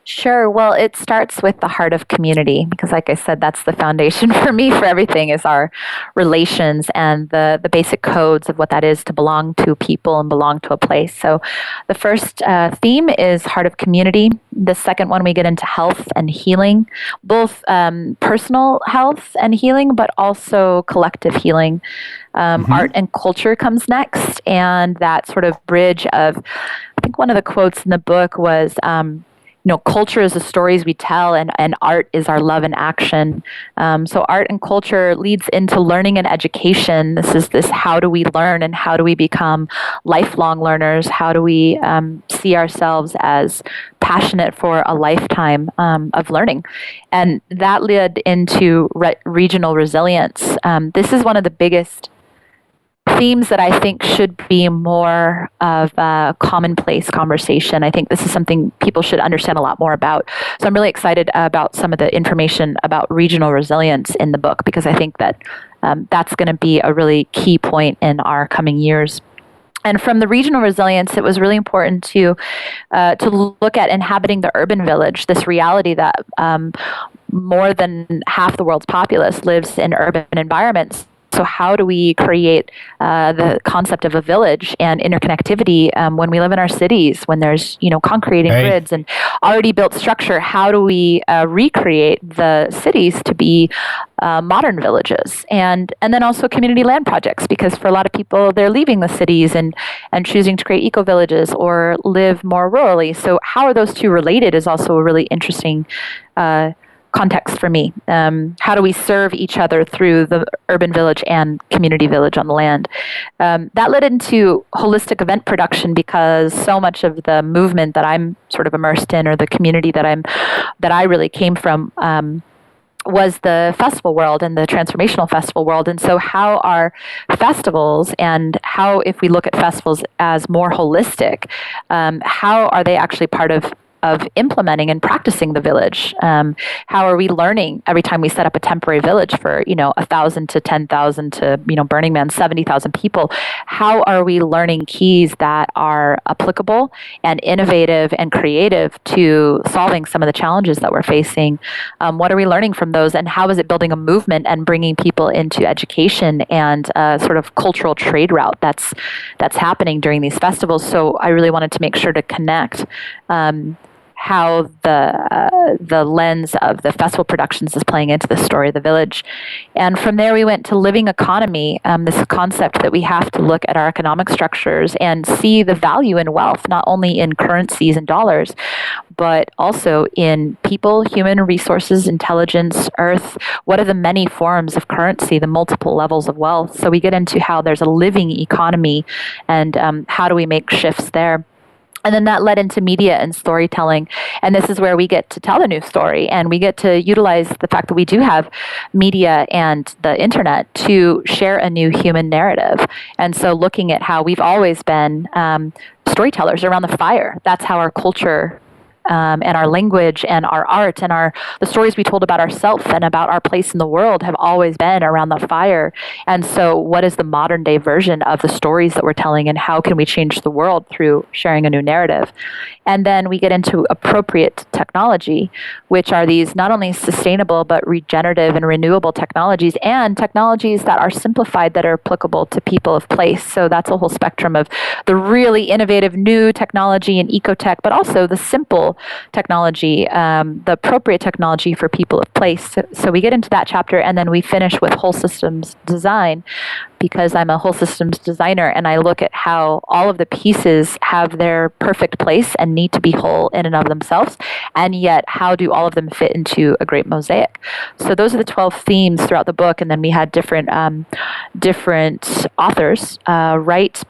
Sure. Well, it starts with the heart of community, because like I said, that's the foundation for me for everything, is our relations and the basic codes of what that is to belong to people and belong to a place. So the first theme is heart of community. The second one, we get into health and healing, both personal health and healing, but also collective healing. Art and culture comes next. And that sort of bridge of, I think one of the quotes in the book was, culture is the stories we tell, and art is our love in action. So art and culture leads into learning and education. This is how do we learn, and how do we become lifelong learners? How do we see ourselves as passionate for a lifetime of learning? And that led into regional resilience. This is one of the biggest themes that I think should be more of a commonplace conversation. I think this is something people should understand a lot more about. So I'm really excited about some of the information about regional resilience in the book, because I think that that's going to be a really key point in our coming years. And from the regional resilience, it was really important to look at inhabiting the urban village, this reality that more than half the world's populace lives in urban environments. So how do we create the concept of a village and interconnectivity when we live in our cities, when there's concrete and grids and already built structure? How do we recreate the cities to be modern villages? And then also community land projects, because for a lot of people, they're leaving the cities and choosing to create eco-villages or live more rurally. So how are those two related is also a really interesting context for me. How do we serve each other through the urban village and community village on the land? That led into holistic event production, because so much of the movement that I'm sort of immersed in, or the community that I really came from, was the festival world and the transformational festival world. And so how are festivals, and how, if we look at festivals as more holistic, how are they actually part of implementing and practicing the village? How are we learning every time we set up a temporary village for 1,000 to 10,000 to Burning Man 70,000 people? How are we learning keys that are applicable and innovative and creative to solving some of the challenges that we're facing? What are we learning from those, and how is it building a movement and bringing people into education and sort of cultural trade route that's happening during these festivals? So I really wanted to make sure to connect how the lens of the festival productions is playing into the story of the village. And from there, we went to living economy, this concept that we have to look at our economic structures and see the value in wealth, not only in currencies and dollars, but also in people, human resources, intelligence, earth. What are the many forms of currency, the multiple levels of wealth? So we get into how there's a living economy, and how do we make shifts there. And then that led into media and storytelling. And this is where we get to tell a new story, and we get to utilize the fact that we do have media and the internet to share a new human narrative. And so looking at how we've always been storytellers around the fire. That's how our culture and our language and our art and the stories we told about ourselves and about our place in the world have always been around the fire. And so what is the modern day version of the stories that we're telling, and how can we change the world through sharing a new narrative? And then we get into appropriate technology, which are these not only sustainable but regenerative and renewable technologies, and technologies that are simplified, that are applicable to people of place. So that's a whole spectrum of the really innovative new technology and ecotech, but also the simple technology, the appropriate technology for people of place. So we get into that chapter, and then we finish with whole systems design, because I'm a whole systems designer, and I look at how all of the pieces have their perfect place and need to be whole in and of themselves, and yet how do all of them fit into a great mosaic? So those are the 12 themes throughout the book, and then we had different authors write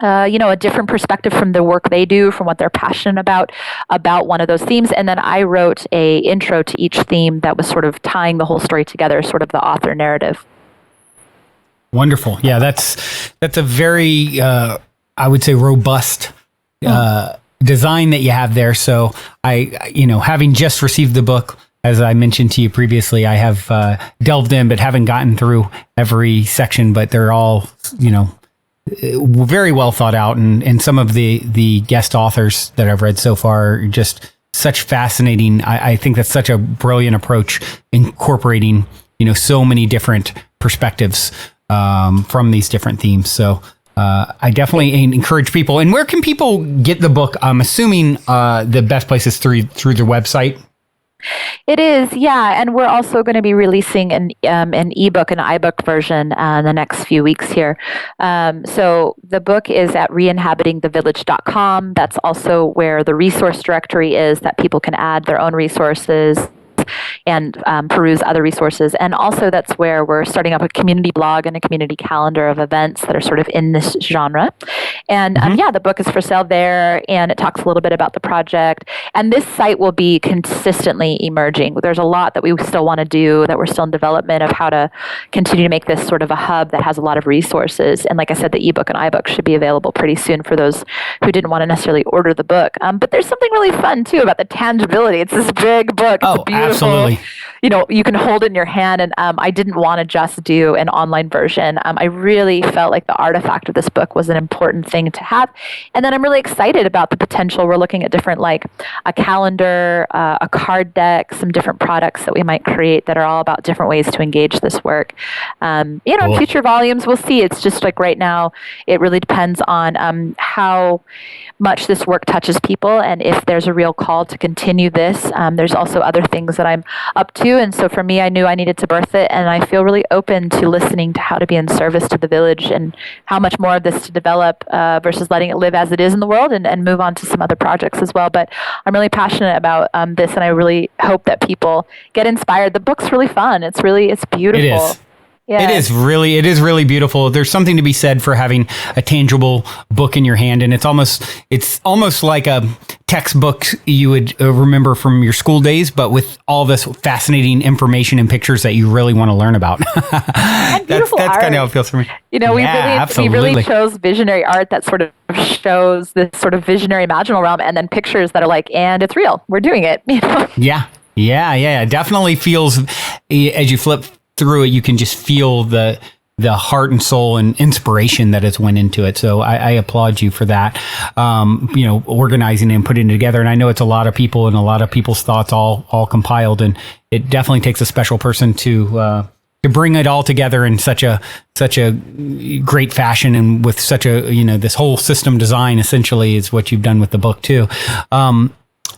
a different perspective from the work they do, from what they're passionate about one of those themes. And then I wrote a intro to each theme that was sort of tying the whole story together, sort of the author narrative. Wonderful. Yeah, that's a very, I would say, robust design that you have there. So having just received the book, as I mentioned to you previously, I have delved in, but haven't gotten through every section, but they're all, very well thought out, and some of the guest authors that I've read so far are just such fascinating. I think that's such a brilliant approach, incorporating so many different perspectives from these different themes. So I definitely encourage people. And where can people get the book? I'm assuming the best place is through their website. It is, yeah, and we're also going to be releasing an ebook, an iBook version in the next few weeks here. So the book is at reinhabitingthevillage.com. That's also where the resource directory is, that people can add their own resources and peruse other resources. And also that's where we're starting up a community blog and a community calendar of events that are sort of in this genre. And the book is for sale there, and it talks a little bit about the project. And this site will be consistently emerging. There's a lot that we still want to do, that we're still in development of how to continue to make this sort of a hub that has a lot of resources. And like I said, the ebook and iBook should be available pretty soon for those who didn't want to necessarily order the book. But there's something really fun too about the tangibility. It's this big book. It's beautiful. Absolutely. You can hold it in your hand, and I didn't want to just do an online version. I really felt like the artifact of this book was an important thing to have. And then I'm really excited about the potential. We're looking at different, like a calendar, a card deck, some different products that we might create that are all about different ways to engage this work. In future volumes, we'll see. It's just like right now, it really depends on how much this work touches people and if there's a real call to continue this. There's also other things that I'm up to. And so for me, I knew I needed to birth it. And I feel really open to listening to how to be in service to the village and how much more of this to develop versus letting it live as it is in the world and move on to some other projects as well. But I'm really passionate about this, and I really hope that people get inspired. The book's really fun. It's beautiful. It is. Yeah. It is really beautiful. There's something to be said for having a tangible book in your hand, and it's almost like a textbook you would remember from your school days, but with all this fascinating information and pictures that you really want to learn about. And beautiful that's art. kind of how it feels for me. We really chose visionary art that sort of shows this sort of visionary imaginal realm, and then pictures that are like, and it's real. We're doing it. Yeah. It definitely feels, as you flip through it, you can just feel the heart and soul and inspiration that has went into it. So I applaud you for that, organizing and putting it together. And I know it's a lot of people and a lot of people's thoughts all compiled, and it definitely takes a special person to bring it all together in such a great fashion, and with such a, this whole system design essentially is what you've done with the book too.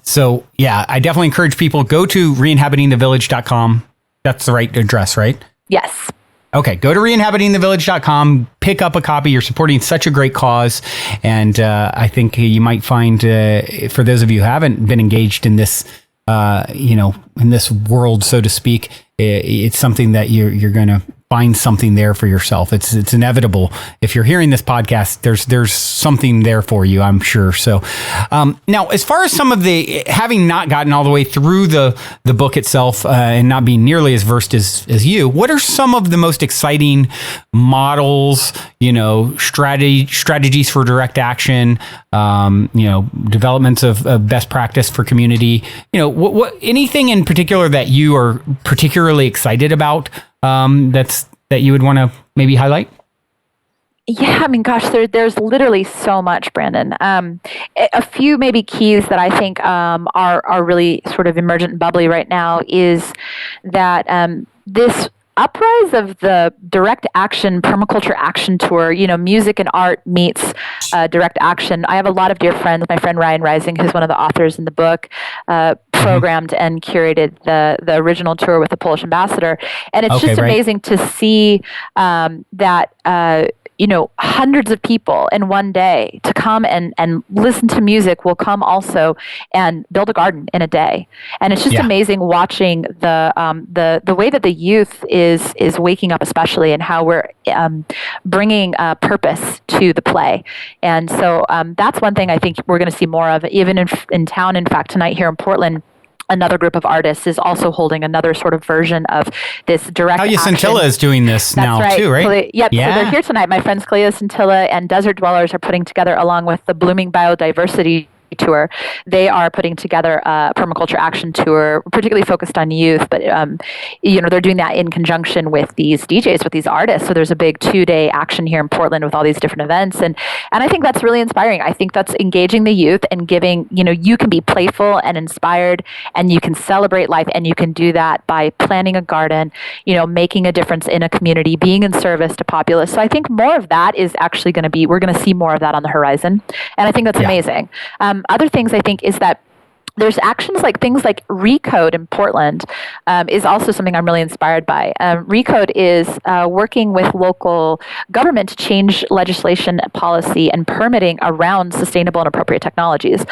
So yeah, I definitely encourage people, go to reinhabitingthevillage.com. That's the right address, right? Yes. Okay, go to reinhabitingthevillage.com, pick up a copy. You're supporting such a great cause. And I think you might find, for those of you who haven't been engaged in this, in this world, so to speak, it's something that you're going to find something there for yourself. It's inevitable. If you're hearing this podcast, there's something there for you, I'm sure. So now, as far as some of the, having not gotten all the way through the book itself and not being nearly as versed as you, what are some of the most exciting models, strategies for direct action, developments of best practice for community, what anything in particular that you are particularly excited about that you would want to maybe highlight? Yeah, I mean, gosh, there's literally so much, Brandon. A few maybe keys that I think are really sort of emergent and bubbly right now is that this uprise of the direct action permaculture action tour, music and art meets direct action. I have a lot of dear friends. My friend Ryan Rising, who's one of the authors in the book, programmed and curated the original tour with the Polish ambassador. And it's just amazing to see that hundreds of people in one day to come and listen to music will come also and build a garden in a day. And it's just amazing watching the way that the youth is waking up, especially, and how we're bringing purpose to the play. And so that's one thing I think we're going to see more of, even in town. In fact, tonight here in Portland, another group of artists is also holding another sort of version of this direct action. Scintilla is doing this too, right? Yep. Yeah. So they're here tonight. My friends Clea Scintilla and Desert Dwellers are putting together, along with the Blooming Biodiversity Tour, they are putting together a permaculture action tour, particularly focused on youth. But they're doing that in conjunction with these DJs, with these artists. So there's a big 2-day action here in Portland with all these different events, and I think that's really inspiring. I think that's engaging the youth and giving. You can be playful and inspired, and you can celebrate life, and you can do that by planting a garden, making a difference in a community, being in service to populace. So I think more of that is actually going to be. We're going to see more of that on the horizon, and I think that's amazing. Other things I think is that there's actions like things like Recode in Portland is also something I'm really inspired by. Recode is working with local government to change legislation, policy, and permitting around sustainable and appropriate technologies.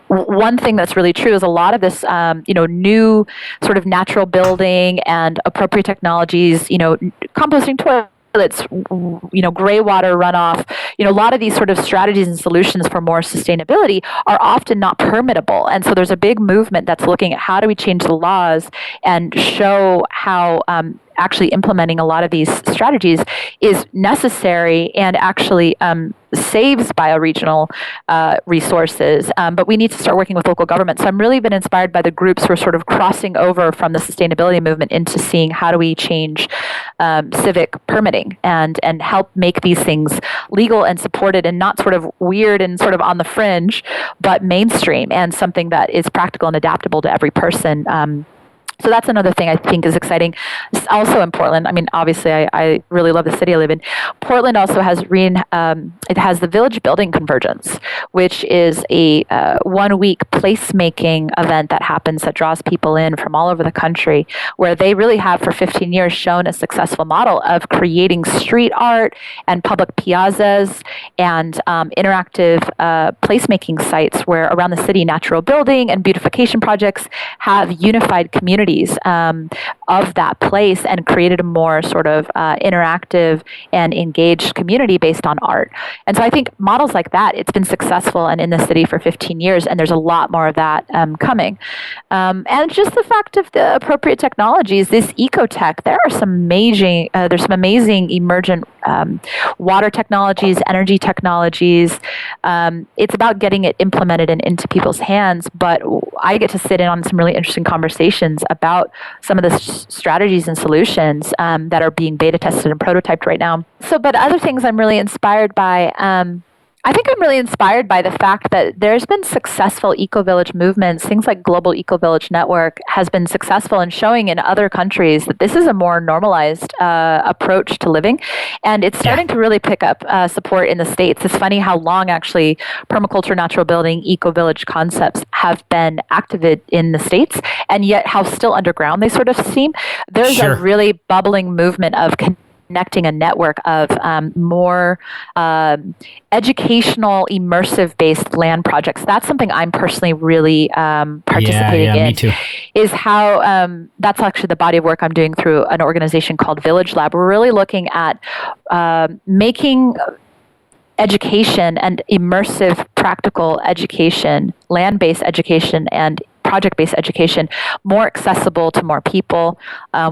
One thing that's really true is a lot of this, new sort of natural building and appropriate technologies, composting toilets, gray water runoff, a lot of these sort of strategies and solutions for more sustainability are often not permittable. And so there's a big movement that's looking at how do we change the laws and show how actually implementing a lot of these strategies is necessary and actually saves bioregional resources. But we need to start working with local government. So I'm really been inspired by the groups who are sort of crossing over from the sustainability movement into seeing how do we change civic permitting and help make these things legal and supported and not sort of weird and sort of on the fringe, but mainstream and something that is practical and adaptable to every person. So that's another thing I think is exciting. Also in Portland, I mean, obviously, I really love the city I live in. Portland also has it has the Village Building Convergence, which is a 1 week placemaking event that happens that draws people in from all over the country, where they really have for 15 years shown a successful model of creating street art and public piazzas and interactive placemaking sites where around the city natural building and beautification projects have unified communities of that place and created a more sort of interactive and engaged community based on art. And so I think models like that, it's been successful and in the city for 15 years, and there's a lot more of that coming. And just the fact of the appropriate technologies, this ecotech, there are some amazing emergent water technologies, energy technologies. It's about getting it implemented and into people's hands, but I get to sit in on some really interesting conversations about some of the strategies and solutions that are being beta tested and prototyped right now. So, but other things I'm really inspired by, I think I'm really inspired by the fact that there's been successful eco-village movements. Things like Global Eco-Village Network has been successful in showing in other countries that this is a more normalized approach to living. And it's starting to really pick up support in the States. It's funny how long actually permaculture, natural building, eco-village concepts have been active in the States, and yet how still underground they sort of seem. There's a really bubbling movement of connecting a network of more educational, immersive-based land projects. That's something I'm personally really participating in. Me too. Is how that's actually the body of work I'm doing through an organization called Village Lab. We're really looking at making education and immersive, practical education, land-based education, and project-based education more accessible to more people,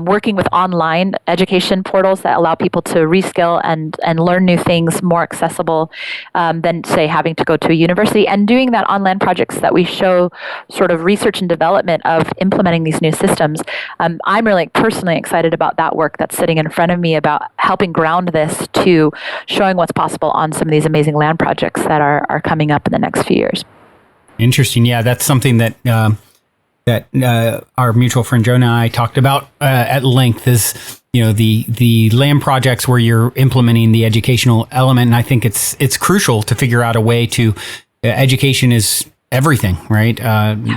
working with online education portals that allow people to reskill and learn new things more accessible than, say, having to go to a university, and doing that on land projects that we show sort of research and development of implementing these new systems. I'm really personally excited about that work that's sitting in front of me about helping ground this to showing what's possible on some of these amazing land projects that are coming up in the next few years. Interesting. Yeah, that's something that our mutual friend Jonah and I talked about at length. Is the land projects where you're implementing the educational element, and I think it's crucial to figure out a way to education is everything, right?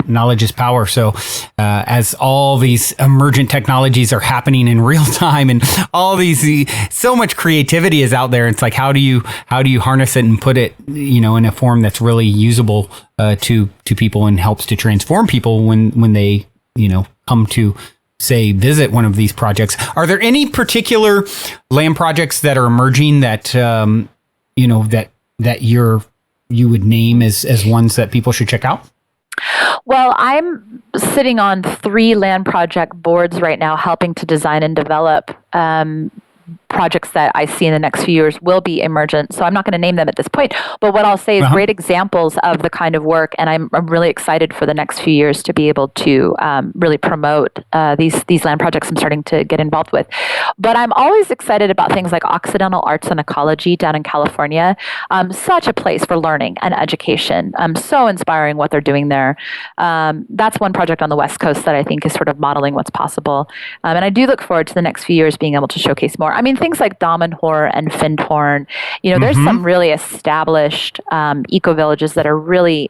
Knowledge is power. So as all these emergent technologies are happening in real time, and all these so much creativity is out there, it's like how do you harness it and put it in a form that's really usable to people and helps to transform people when they come to say visit one of these projects. Are there any particular land projects that are emerging that that you would name as ones that people should check out? Well, I'm sitting on 3 land project boards right now, helping to design and develop projects that I see in the next few years will be emergent. So I'm not going to name them at this point, but what I'll say is great examples of the kind of work, and I'm really excited for the next few years to be able to really promote these land projects I'm starting to get involved with. But I'm always excited about things like Occidental Arts and Ecology down in California. Such a place for learning and education. So inspiring what they're doing there. That's one project on the West Coast that I think is sort of modeling what's possible. And I do look forward to the next few years being able to showcase more. I mean, things like Damanhor and Findhorn, there's some really established eco-villages that are really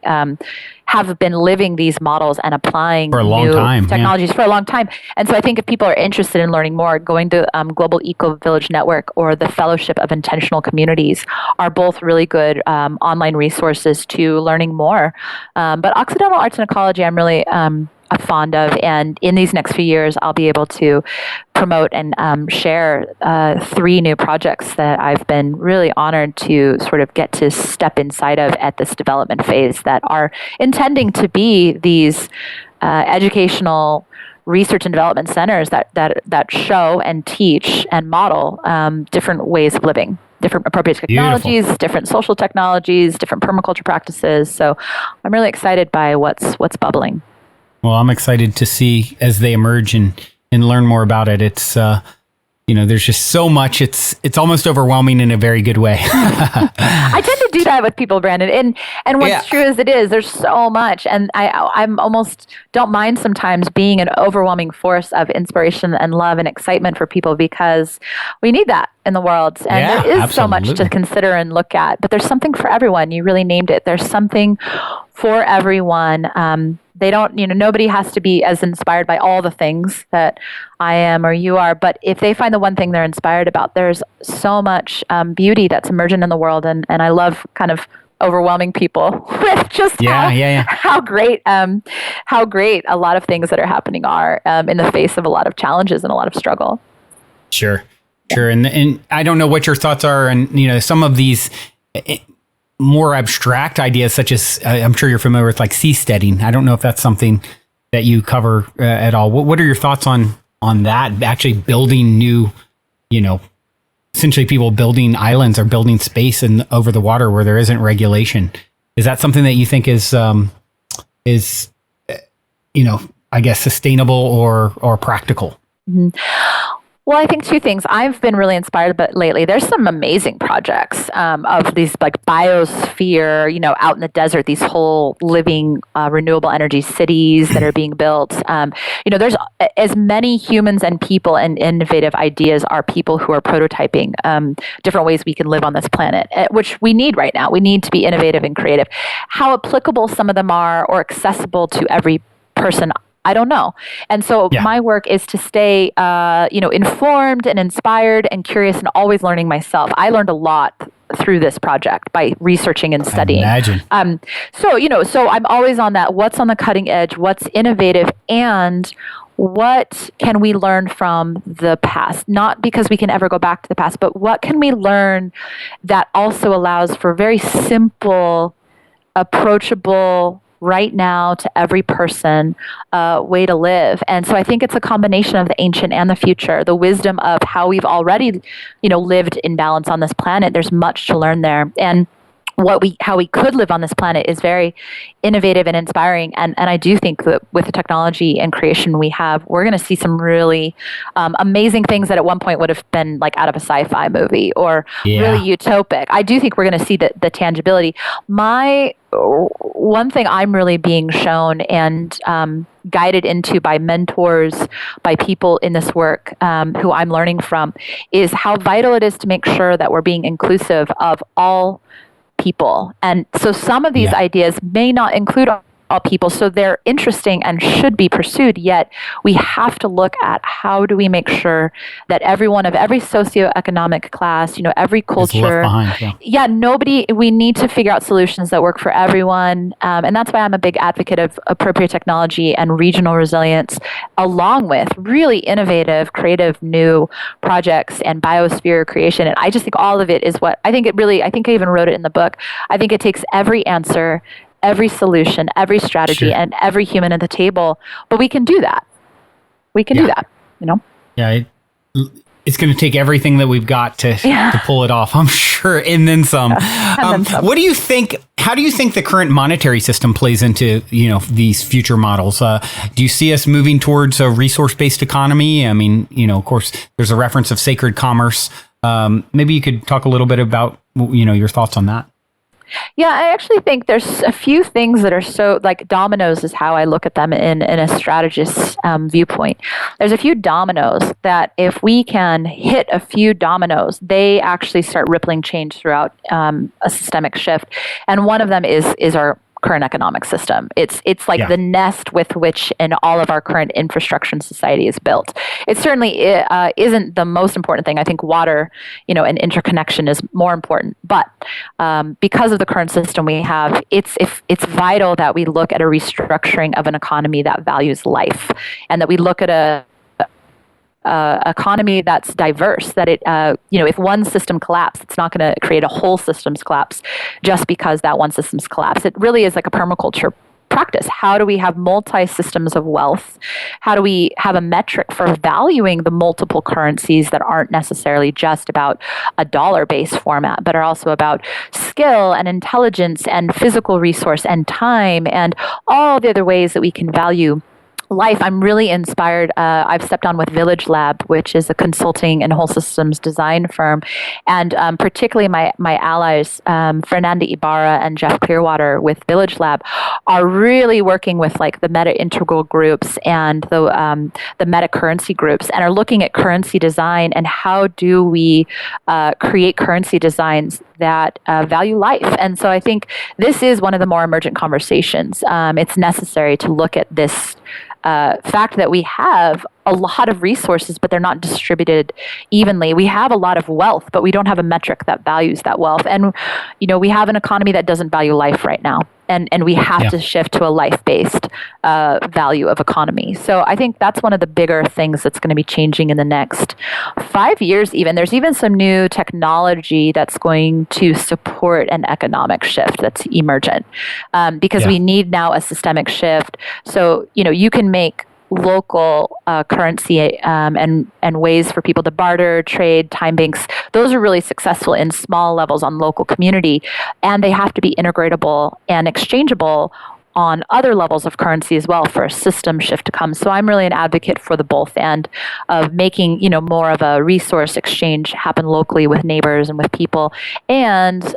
have been living these models and applying new technologies for a long time. And so I think if people are interested in learning more, going to Global Eco-Village Network or the Fellowship of Intentional Communities are both really good online resources to learning more. But Occidental Arts and Ecology, I'm really fond of, and in these next few years I'll be able to promote and share 3 new projects that I've been really honored to sort of get to step inside of at this development phase that are intending to be these educational research and development centers that show and teach and model different ways of living, different appropriate technologies, different social technologies, different permaculture practices. So I'm really excited by what's bubbling. Well, I'm excited to see as they emerge and learn more about it. It's there's just so much. It's almost overwhelming in a very good way. I tend to do that with people, Brandon. And what's true is it is. There's so much, and I'm almost don't mind sometimes being an overwhelming force of inspiration and love and excitement for people, because we need that in the world. And there is so much to consider and look at. But there's something for everyone. You really named it. There's something for everyone. They don't, nobody has to be as inspired by all the things that I am or you are. But if they find the one thing they're inspired about, there's so much beauty that's emergent in the world. And I love kind of overwhelming people with just how great a lot of things that are happening are in the face of a lot of challenges and a lot of struggle. Sure. And I don't know what your thoughts are. And, some of these more abstract ideas, such as I'm sure you're familiar with, like seasteading. I don't know if that's something that you cover at all. What are your thoughts on that? Actually building new, essentially people building islands or building space over the water where there isn't regulation. Is that something that you think is I guess sustainable or practical? Mm-hmm. Well, I think two things. I've been really inspired, but lately there's some amazing projects of these like biosphere, out in the desert, these whole living renewable energy cities that are being built. There's as many humans and people and innovative ideas are people who are prototyping different ways we can live on this planet, which we need right now. We need to be innovative and creative. How applicable some of them are or accessible to every person, I don't know. And so my work is to stay, informed and inspired and curious and always learning myself. I learned a lot through this project by researching and studying. Imagine. So I'm always on that. What's on the cutting edge? What's innovative? And what can we learn from the past? Not because we can ever go back to the past, but what can we learn that also allows for very simple, approachable, right now to every person way to live. And so I think it's a combination of the ancient and the future, the wisdom of how we've already, lived in balance on this planet. There's much to learn there. And how we could live on this planet is very innovative and inspiring. And I do think that with the technology and creation we have, we're going to see some really amazing things that at one point would have been like out of a sci-fi movie or really utopic. I do think we're going to see the tangibility. One thing I'm really being shown and guided into by mentors, by people in this work who I'm learning from, is how vital it is to make sure that we're being inclusive of all people. And so some of these ideas may not include all people, so they're interesting and should be pursued, yet we have to look at how do we make sure that everyone of every socioeconomic class, every culture, we need to figure out solutions that work for everyone. And that's why I'm a big advocate of appropriate technology and regional resilience, along with really innovative, creative new projects and biosphere creation. And I just think all of it is what I think I even wrote it in the book. I think it takes every answer, every solution, every strategy, and every human at the table. But we can do that. We can do that, Yeah, it's going to take everything that we've got to pull it off, I'm sure, and then some. What do you think? How do you think the current monetary system plays into these future models? Do you see us moving towards a resource-based economy? I mean, of course, there's a reference of sacred commerce. Maybe you could talk a little bit about your thoughts on that. Yeah, I actually think there's a few things that are so, like dominoes is how I look at them in a strategist's viewpoint. There's a few dominoes that if we can hit a few dominoes, they actually start rippling change throughout a systemic shift. And one of them is our current economic system. It's like the nest with which in all of our current infrastructure and society is built. It certainly isn't the most important thing. I think water, and interconnection is more important. But because of the current system we have, it's vital that we look at a restructuring of an economy that values life, and that we look at a economy that's diverse, that if one system collapses, it's not going to create a whole systems collapse just because that one system's collapse. It really is like a permaculture practice. How do we have multi-systems of wealth? How do we have a metric for valuing the multiple currencies that aren't necessarily just about a dollar-based format, but are also about skill and intelligence and physical resource and time and all the other ways that we can value life, I'm really inspired. I've stepped on with Village Lab, which is a consulting and whole systems design firm. And particularly my allies, Fernanda Ibarra and Jeff Clearwater with Village Lab, are really working with like the meta integral groups and the meta currency groups, and are looking at currency design and how do we create currency designs that value life. And so I think this is one of the more emergent conversations. It's necessary to look at this fact that we have a lot of resources, but they're not distributed evenly. We have a lot of wealth, but we don't have a metric that values that wealth. And, we have an economy that doesn't value life right now. And we have to shift to a life-based value of economy. So I think that's one of the bigger things that's going to be changing in the next 5 years even. There's even some new technology that's going to support an economic shift that's emergent because we need now a systemic shift. So, you can make local currency and ways for people to barter, trade, time banks. Those are really successful in small levels on local community, and they have to be integratable and exchangeable on other levels of currency as well for a system shift to come. So I'm really an advocate for the both end of making, more of a resource exchange happen locally with neighbors and with people. And,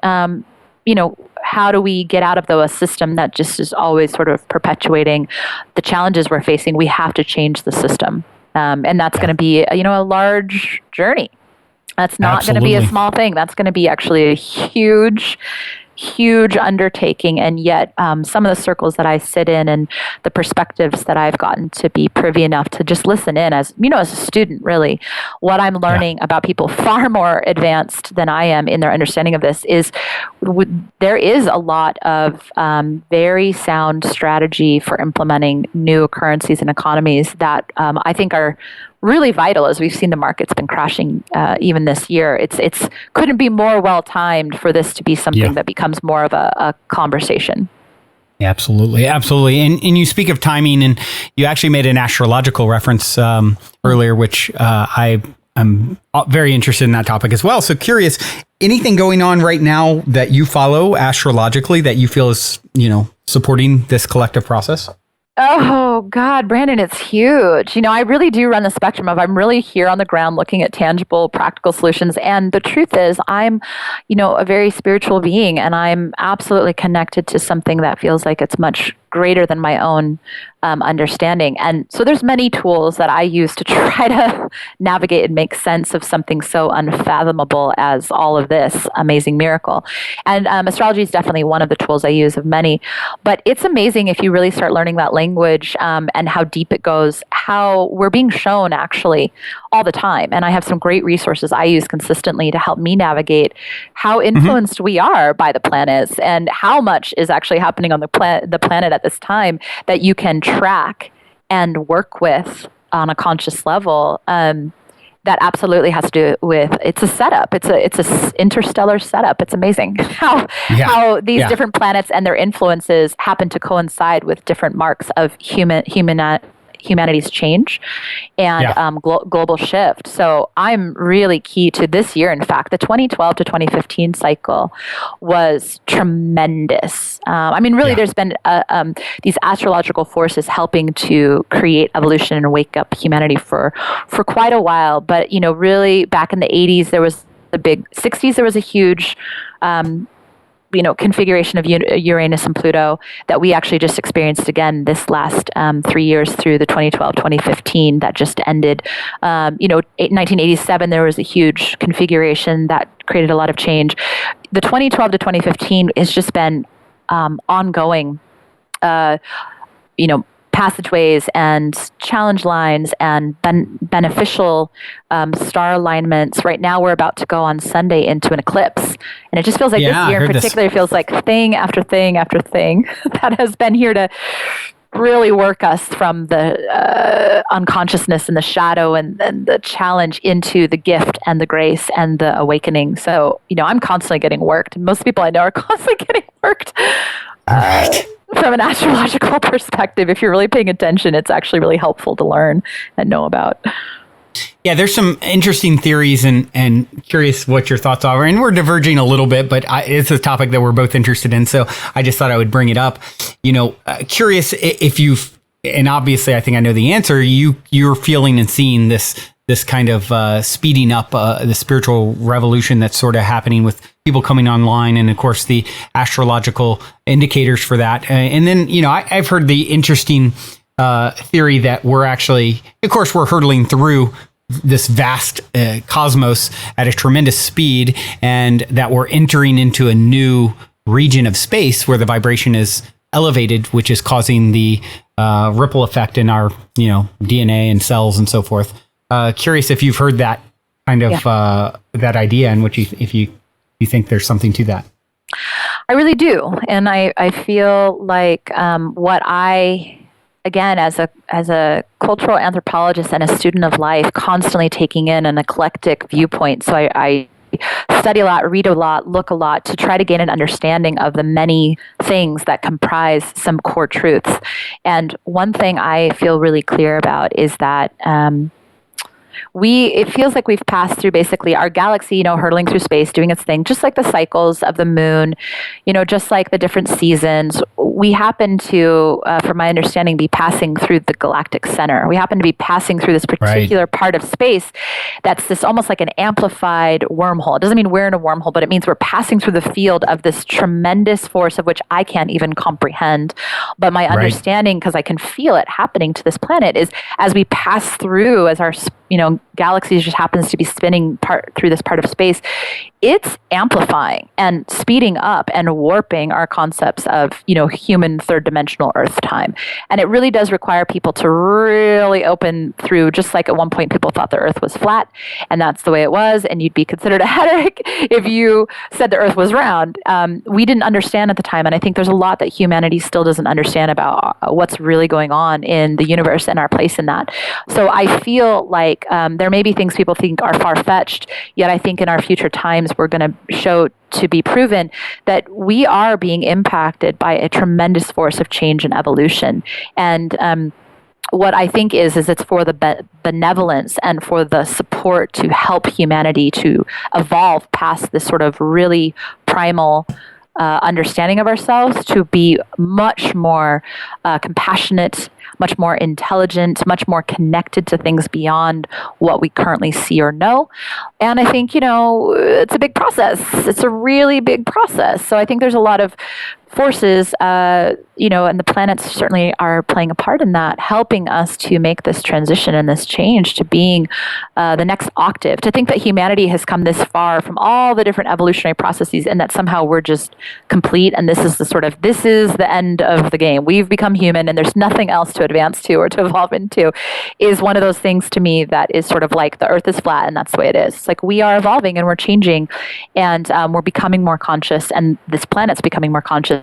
how do we get out of a system that just is always sort of perpetuating the challenges we're facing? We have to change the system. And that's going to be, a large journey. That's not going to be a small thing. That's going to be actually a huge undertaking. And yet some of the circles that I sit in and the perspectives that I've gotten to be privy enough to just listen in as a student, really, what I'm learning about people far more advanced than I am in their understanding of this is there is a lot of very sound strategy for implementing new currencies and economies that I think are really vital. As we've seen, the market's been crashing even this year. It's couldn't be more well timed for this to be something that becomes more of a conversation. Yeah, absolutely. And you speak of timing, and you actually made an astrological reference earlier, which I'm very interested in that topic as well. So curious, anything going on right now that you follow astrologically that you feel is, supporting this collective process? Oh, God, Brandon, it's huge. I really do run the spectrum of I'm really here on the ground looking at tangible, practical solutions. And the truth is I'm, a very spiritual being, and I'm absolutely connected to something that feels like it's much greater than my own understanding. And so there's many tools that I use to try to navigate and make sense of something so unfathomable as all of this amazing miracle. And astrology is definitely one of the tools I use of many. But it's amazing if you really start learning that language and how deep it goes, how we're being shown actually all the time. And I have some great resources I use consistently to help me navigate how influenced we are by the planets and how much is actually happening on the planet at this time that you can track and work with on a conscious level. That absolutely has to do with, it's a setup. It's a interstellar setup. It's amazing how these different planets and their influences happen to coincide with different marks of humanity's change and global shift. So I'm really key to this year. In fact, the 2012 to 2015 cycle was tremendous. There's been these astrological forces helping to create evolution and wake up humanity for quite a while. But, really back in the 80s, there was the big 60s, there was a huge configuration of Uranus and Pluto that we actually just experienced again this last 3 years through the 2012-2015 that just ended. 1987, there was a huge configuration that created a lot of change. The 2012 to 2015 has just been ongoing, passageways and challenge lines and beneficial star alignments. Right now, we're about to go on Sunday into an eclipse. And it just feels like this year in particular feels like thing after thing after thing that has been here to really work us from the unconsciousness and the shadow and the challenge into the gift and the grace and the awakening. So, I'm constantly getting worked. Most people I know are constantly getting worked. From an astrological perspective, if you're really paying attention, it's actually really helpful to learn and know about. Yeah, there's some interesting theories and curious what your thoughts are. And we're diverging a little bit, but it's a topic that we're both interested in. So I just thought I would bring it up. Curious if you've and obviously I think I know the answer, you're feeling and seeing this kind of speeding up the spiritual revolution that's sort of happening with people coming online, and of course the astrological indicators for that. And then, I've heard the interesting theory that we're actually, of course, we're hurtling through this vast cosmos at a tremendous speed, and that we're entering into a new region of space where the vibration is elevated, which is causing the ripple effect in our, DNA and cells and so forth. Curious if you've heard that kind of that idea, and if you think there's something to that. I really do, and I feel like what I, again, as a cultural anthropologist and a student of life, constantly taking in an eclectic viewpoint. So I study a lot, read a lot, look a lot to try to gain an understanding of the many things that comprise some core truths. And one thing I feel really clear about is that it feels like we've passed through basically our galaxy, hurtling through space, doing its thing, just like the cycles of the moon, just like the different seasons. We happen to, from my understanding, be passing through the galactic center. We happen to be passing through this particular part of space that's this almost like an amplified wormhole. It doesn't mean we're in a wormhole, but it means we're passing through the field of this tremendous force of which I can't even comprehend. But my understanding, because I can feel it happening to this planet, is as we pass through, as our galaxies just happens to be spinning through this part of space, it's amplifying and speeding up and warping our concepts of, human third dimensional Earth time. And it really does require people to really open through, just like at one point people thought the Earth was flat, and that's the way it was, and you'd be considered a heretic if you said the Earth was round. We didn't understand at the time, and I think there's a lot that humanity still doesn't understand about what's really going on in the universe and our place in that. So I feel like there may be things people think are far-fetched, yet I think in our future times we're going to show to be proven that we are being impacted by a tremendous force of change and evolution. And what I think is it's for the benevolence and for the support to help humanity to evolve past this sort of really primal understanding of ourselves, to be much more compassionate, much more intelligent, much more connected to things beyond what we currently see or know. And I think, it's a big process. It's a really big process. So I think there's a lot of forces, and the planets certainly are playing a part in that, helping us to make this transition and this change to being the next octave. To think that humanity has come this far from all the different evolutionary processes, and that somehow we're just complete, and this is the end of the game. We've become human, and there's nothing else to advance to or to evolve into, is one of those things to me that is sort of like the Earth is flat, and that's the way it is. It's like we are evolving and we're changing, and we're becoming more conscious, and this planet's becoming more conscious.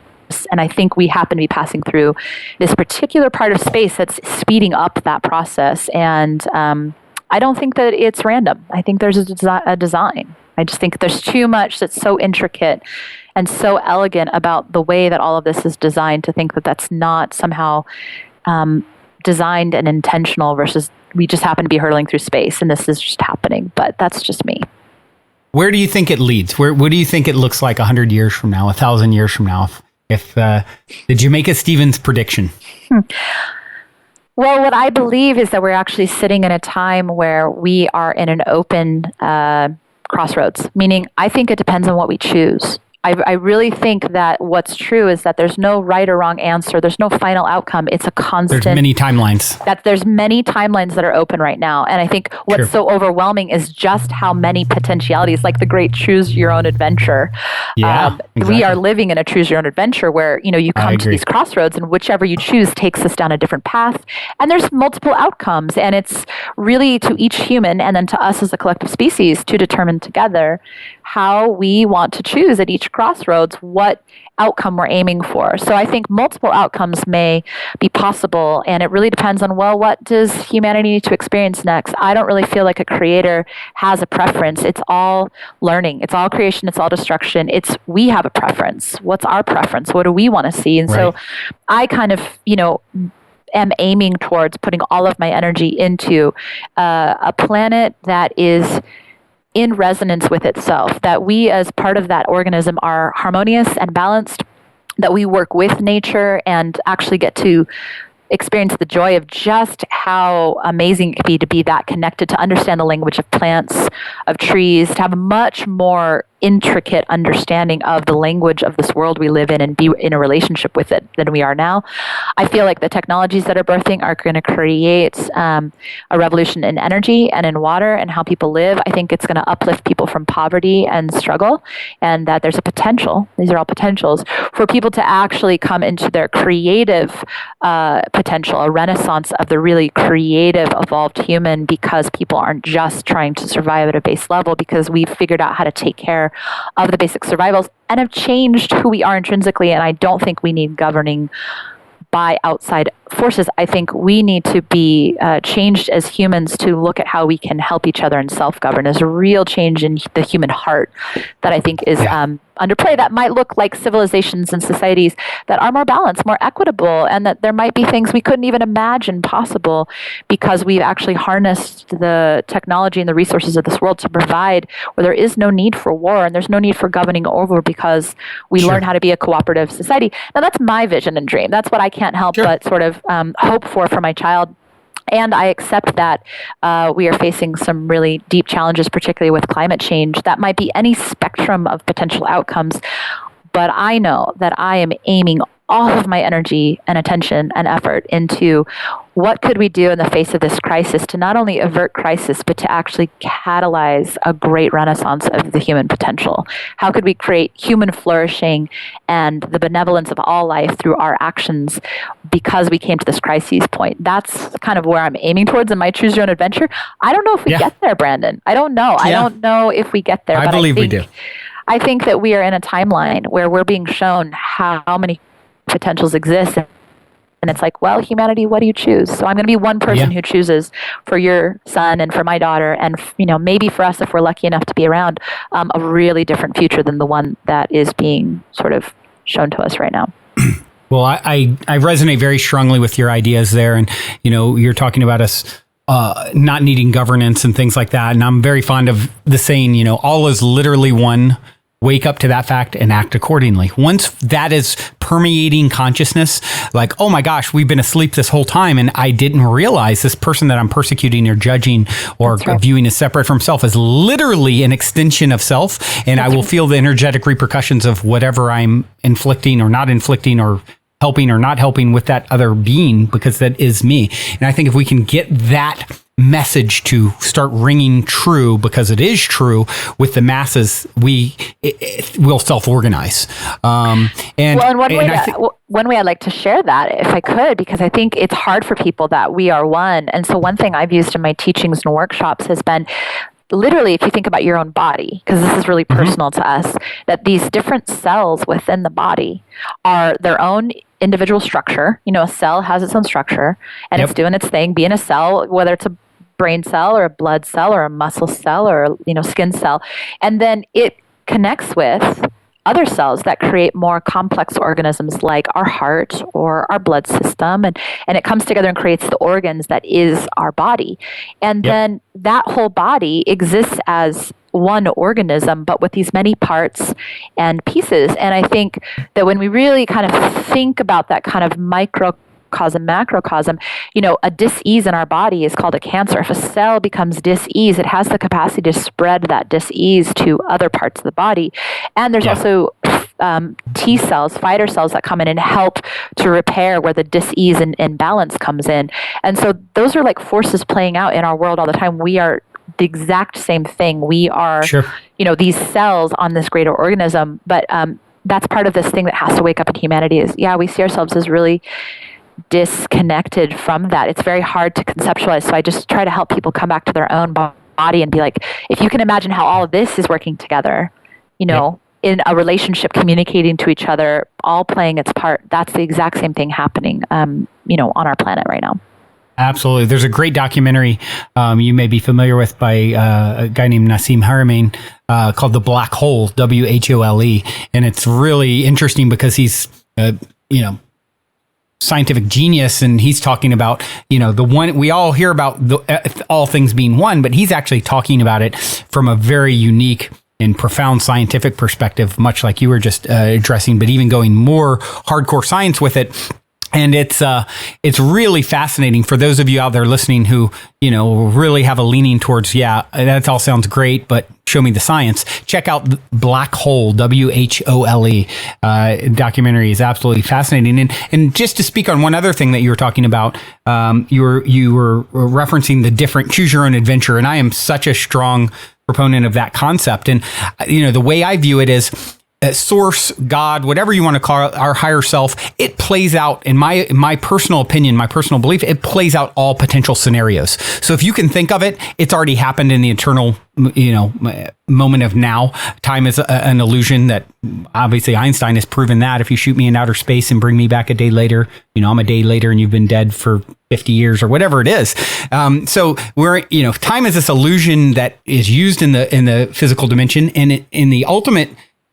And I think we happen to be passing through this particular part of space that's speeding up that process. And I don't think that it's random. I think there's a design. I just think there's too much that's so intricate and so elegant about the way that all of this is designed to think that that's not somehow designed and intentional, versus we just happen to be hurtling through space and this is just happening. But that's just me. Where do you think it leads? What do you think it looks like 100 years from now, 1,000 years from now? If the Jamaica Stevens prediction? Well, what I believe is that we're actually sitting in a time where we are in an open crossroads, meaning I think it depends on what we choose. I really think that what's true is that there's no right or wrong answer. There's no final outcome. It's a constant. There's many timelines. There's many timelines that are open right now. And I think what's so overwhelming is just how many potentialities, like the great choose your own adventure. Yeah, exactly. We are living in a choose your own adventure where, you come to these crossroads, and whichever you choose takes us down a different path. And there's multiple outcomes. And it's really to each human, and then to us as a collective species, to determine together how we want to choose at each crossroads what outcome we're aiming for. So I think multiple outcomes may be possible, and it really depends on, what does humanity need to experience next? I don't really feel like a creator has a preference. It's all learning. It's all creation. It's all destruction. We have a preference. What's our preference? What do we want to see? And so I kind of, am aiming towards putting all of my energy into a planet that is in resonance with itself, that we as part of that organism are harmonious and balanced, that we work with nature and actually get to experience the joy of just how amazing it can be to be that connected, to understand the language of plants, of trees, to have a much more intricate understanding of the language of this world we live in and be in a relationship with it than we are now. I feel like the technologies that are birthing are going to create a revolution in energy and in water and how people live. I think it's going to uplift people from poverty and struggle, and that there's a potential, these are all potentials, for people to actually come into their creative potential, a renaissance of the really creative, evolved human, because people aren't just trying to survive at a base level, because we've figured out how to take care of the basic survivals and have changed who we are intrinsically. And I don't think we need governing by outside forces. I think we need to be changed as humans to look at how we can help each other and self-govern. There's a real change in the human heart that I think is under play, that might look like civilizations and societies that are more balanced, more equitable, and that there might be things we couldn't even imagine possible because we've actually harnessed the technology and the resources of this world to provide where there is no need for war and there's no need for governing over, because we learn how to be a cooperative society. Now, that's my vision and dream. That's what I can't help but sort of hope for my child. And I accept that we are facing some really deep challenges, particularly with climate change. That might be any spectrum of potential outcomes. But I know that I am aiming all of my energy and attention and effort into what could we do in the face of this crisis to not only avert crisis, but to actually catalyze a great renaissance of the human potential. How could we create human flourishing and the benevolence of all life through our actions because we came to this crisis point? That's kind of where I'm aiming towards in my Choose Your Own Adventure. I don't know if we get there, Brandon. I don't know. I don't know if we get there. I believe we do. I think that we are in a timeline where we're being shown how many potentials exist. And it's like, well, humanity, what do you choose? So I'm going to be one person who chooses for your son and for my daughter, and maybe for us, if we're lucky enough to be around, a really different future than the one that is being sort of shown to us right now. Well, I resonate very strongly with your ideas there. And, you're talking about us not needing governance and things like that. And I'm very fond of the saying, all is literally one. Wake up to that fact and act accordingly. Once that is permeating consciousness, like, oh my gosh, we've been asleep this whole time and I didn't realize this person that I'm persecuting or judging or viewing as separate from self is literally an extension of self. And I will feel the energetic repercussions of whatever I'm inflicting or not inflicting or helping or not helping with that other being, because that is me. And I think if we can get that message to start ringing true, because it is true with the masses, we'll self-organize. One way I'd like to share that, if I could, because I think it's hard for people that we are one. And so one thing I've used in my teachings and workshops has been, literally, if you think about your own body, because this is really personal to us, that these different cells within the body are their own individual structure. A cell has its own structure and it's doing its thing, being a cell, whether it's a brain cell or a blood cell or a muscle cell or skin cell. And then it connects with other cells that create more complex organisms like our heart or our blood system. And it comes together and creates the organs that is our body. And then that whole body exists as one organism, but with these many parts and pieces. And I think that when we really kind of think about that kind of microcosm, macrocosm, a dis-ease in our body is called a cancer. If a cell becomes dis-ease, it has the capacity to spread that dis-ease to other parts of the body. And there's also T cells, fighter cells that come in and help to repair where the dis-ease and imbalance comes in. And so those are like forces playing out in our world all the time. We are the exact same thing. We are, these cells on this greater organism. But that's part of this thing that has to wake up in humanity is, we see ourselves as really disconnected from that. It's very hard to conceptualize. So I just try to help people come back to their own body and be like, if you can imagine how all of this is working together, in a relationship, communicating to each other, all playing its part, that's the exact same thing happening, on our planet right now. Absolutely. There's a great documentary you may be familiar with by a guy named Nassim Haramein called The Black Hole, WHOLE. And it's really interesting because he's, scientific genius, and he's talking about the one we all hear about, all things being one, but he's actually talking about it from a very unique and profound scientific perspective, much like you were just addressing, but even going more hardcore science with it. And it's really fascinating for those of you out there listening who, really have a leaning towards, that all sounds great, but show me the science. Check out Black Hole, WHOLE documentary is absolutely fascinating. And just to speak on one other thing that you were talking about, you were referencing the different choose your own adventure. And I am such a strong proponent of that concept. And, the way I view it is, source, God, whatever you want to call it, our higher self, it plays out, in my personal opinion, my personal belief, it plays out all potential scenarios. So if you can think of it, it's already happened in the eternal, moment of now. Time is an illusion that obviously Einstein has proven that. If you shoot me in outer space and bring me back a day later, I'm a day later and you've been dead for 50 years or whatever it is. So we're, time is this illusion that is used in the physical dimension, and in the ultimate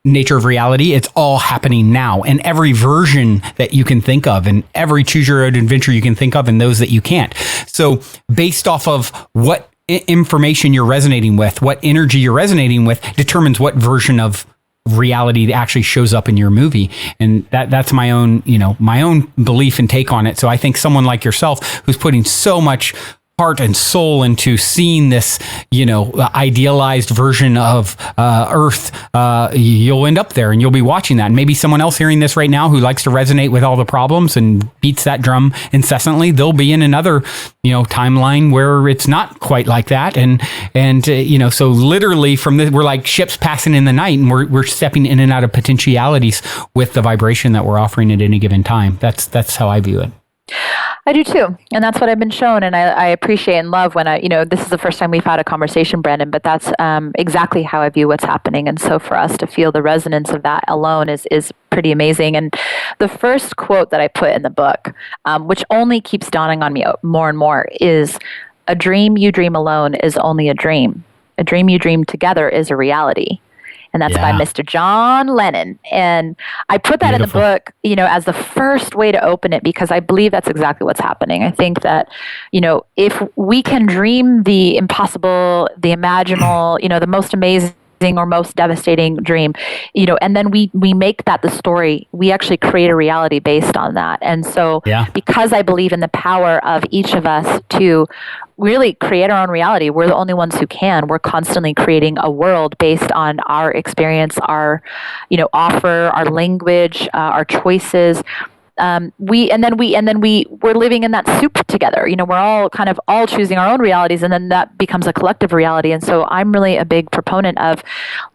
nature of reality, it's all happening now, and every version that you can think of, and every choose your own adventure you can think of, and those that you can't. So based off of what information you're resonating with, what energy you're resonating with, determines what version of reality that actually shows up in your movie. And that's my own, my own belief and take on it. So I think someone like yourself, who's putting so much heart and soul into seeing this, idealized version of Earth, you'll end up there and you'll be watching that. And maybe someone else hearing this right now who likes to resonate with all the problems and beats that drum incessantly, they'll be in another, timeline where it's not quite like that. And so literally we're like ships passing in the night, and we're stepping in and out of potentialities with the vibration that we're offering at any given time. That's how I view it. I do too. And that's what I've been shown. And I appreciate and love when this is the first time we've had a conversation, Brandon, but that's exactly how I view what's happening. And so for us to feel the resonance of that alone is pretty amazing. And the first quote that I put in the book, which only keeps dawning on me more and more, is, "A dream you dream alone is only a dream. A dream you dream together is a reality." And that's by Mr. John Lennon. And I put that Beautiful. In the book, as the first way to open it, because I believe that's exactly what's happening. I think that, if we can dream the impossible, the imaginable, the most amazing or most devastating dream, and then we make that the story, we actually create a reality based on that. And so because I believe in the power of each of us to really create our own reality, we're the only ones who can. We're constantly creating a world based on our experience, our, offer, our language, our choices. We're living in that soup together. We're all choosing our own realities, and then that becomes a collective reality. And so I'm really a big proponent of,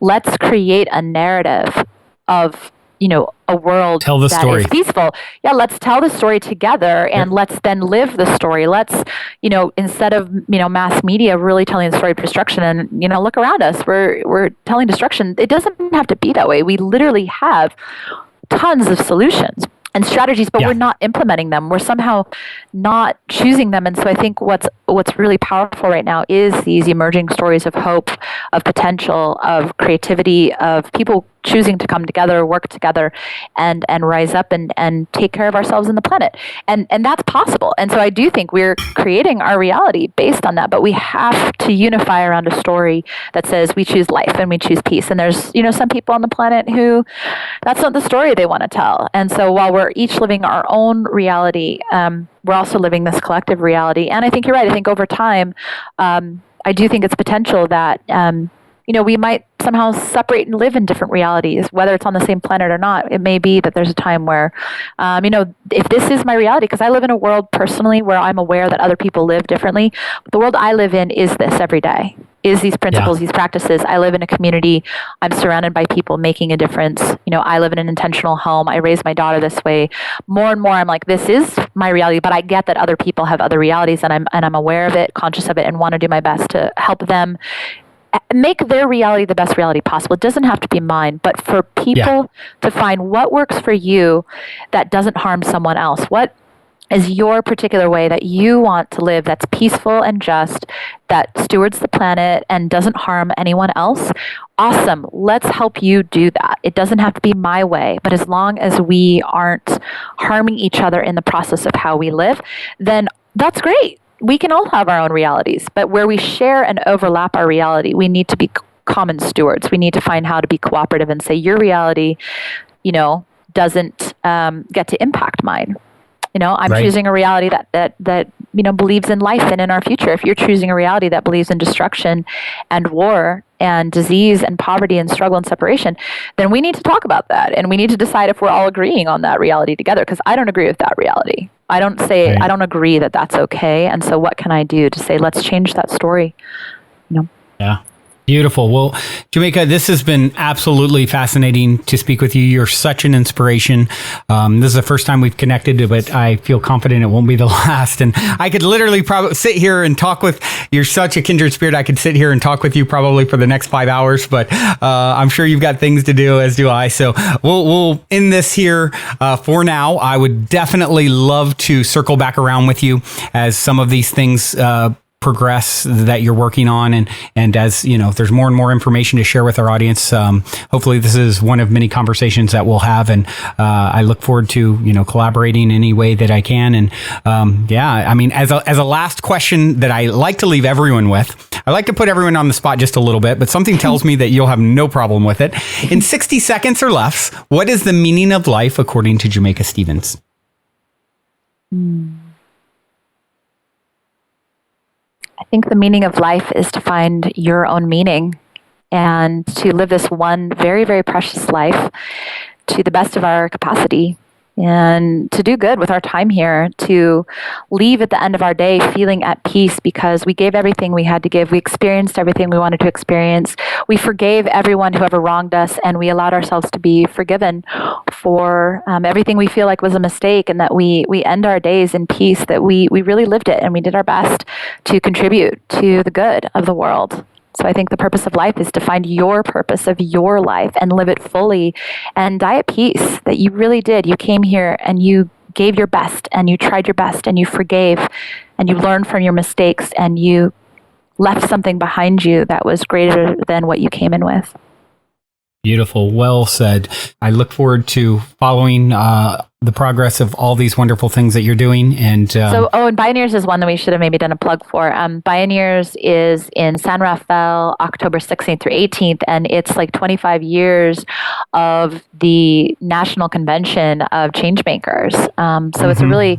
let's create a narrative of, a world that is peaceful. Yeah, let's tell the story together, and let's then live the story. Let's, instead of, mass media really telling the story of destruction, and, look around us, we're telling destruction. It doesn't have to be that way. We literally have tons of solutions and strategies, but we're not implementing them. We're somehow not choosing them. And so I think what's really powerful right now is these emerging stories of hope, of potential, of creativity, of people choosing to come together, work together, and rise up and take care of ourselves and the planet. And that's possible. And so I do think we're creating our reality based on that, but we have to unify around a story that says we choose life and we choose peace. And there's, some people on the planet who that's not the story they want to tell. And so while we're each living our own reality, we're also living this collective reality. And I think you're right. I think over time, I do think it's potential that, we might somehow separate and live in different realities, whether it's on the same planet or not. It may be that there's a time where, if this is my reality, because I live in a world personally where I'm aware that other people live differently, but the world I live in is this every day, is these principles, these practices. I live in a community. I'm surrounded by people making a difference. I live in an intentional home. I raise my daughter this way. More and more, I'm like, this is my reality, but I get that other people have other realities, and I'm aware of it, conscious of it, and want to do my best to help them make their reality the best reality possible. It doesn't have to be mine, but for people to find what works for you that doesn't harm someone else. What is your particular way that you want to live that's peaceful and just, that stewards the planet and doesn't harm anyone else? Awesome. Let's help you do that. It doesn't have to be my way, but as long as we aren't harming each other in the process of how we live, then that's great. We can all have our own realities, but where we share and overlap our reality, we need to be common stewards. We need to find how to be cooperative and say, your reality, doesn't get to impact mine. I'm Right. choosing a reality that believes in life and in our future. If you're choosing a reality that believes in destruction and war and disease and poverty and struggle and separation, then we need to talk about that. And we need to decide if we're all agreeing on that reality together, because I don't agree with that reality. I don't agree that that's okay. And so what can I do to say, let's change that story? Yeah. Beautiful. Well, Jamaica, this has been absolutely fascinating to speak with you. You're such an inspiration. This is the first time we've connected, but I feel confident it won't be the last. And I could literally probably sit here and talk with, you're such a kindred spirit. I could sit here and talk with you probably for the next 5 hours, but I'm sure you've got things to do, as do I. So we'll end this here for now. I would definitely love to circle back around with you as some of these things progress that you're working on, and as if there's more and more information to share with our audience, hopefully this is one of many conversations that we'll have, and I look forward to collaborating any way that I can. And as a last question that I like to leave everyone with, I like to put everyone on the spot just a little bit, but something tells me that you'll have no problem with it. In 60 seconds or less, what is the meaning of life according to Jamaica Stevens? I think the meaning of life is to find your own meaning and to live this one very, very precious life to the best of our capacity, and to do good with our time here, to leave at the end of our day feeling at peace because we gave everything we had to give. We experienced everything we wanted to experience. We forgave everyone who ever wronged us, and we allowed ourselves to be forgiven for everything we feel like was a mistake, and that we end our days in peace, that we really lived it and we did our best to contribute to the good of the world. So I think the purpose of life is to find your purpose of your life and live it fully and die at peace, that you really did. You came here and you gave your best and you tried your best and you forgave and you learned from your mistakes and you left something behind you that was greater than what you came in with. Beautiful. Well said. I look forward to following the progress of all these wonderful things that you're doing. And and Pioneers is one that we should have maybe done a plug for. Pioneers is in San Rafael, October 16th through 18th, and it's like 25 years of the National Convention of Changemakers. So it's a really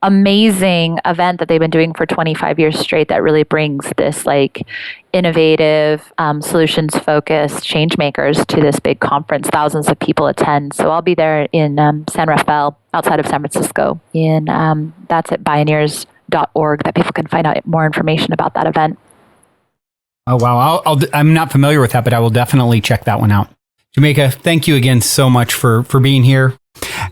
amazing event that they've been doing for 25 years straight that really brings this like innovative, solutions-focused change makers to this big conference. Thousands of people attend. So I'll be there in San Rafael, outside of San Francisco. That's at pioneers.org that people can find out more information about that event. Oh, wow. I'm not familiar with that, but I will definitely check that one out. Jamaica, thank you again so much for being here.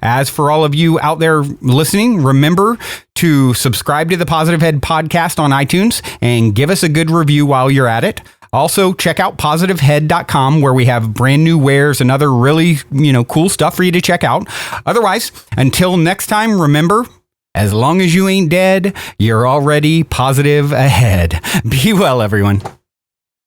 As for all of you out there listening, remember to subscribe to the Positive Head podcast on iTunes and give us a good review while you're at it. Also, check out positivehead.com, where we have brand new wares and other really, cool stuff for you to check out. Otherwise, until next time, remember, as long as you ain't dead, you're already positive ahead. Be well, everyone.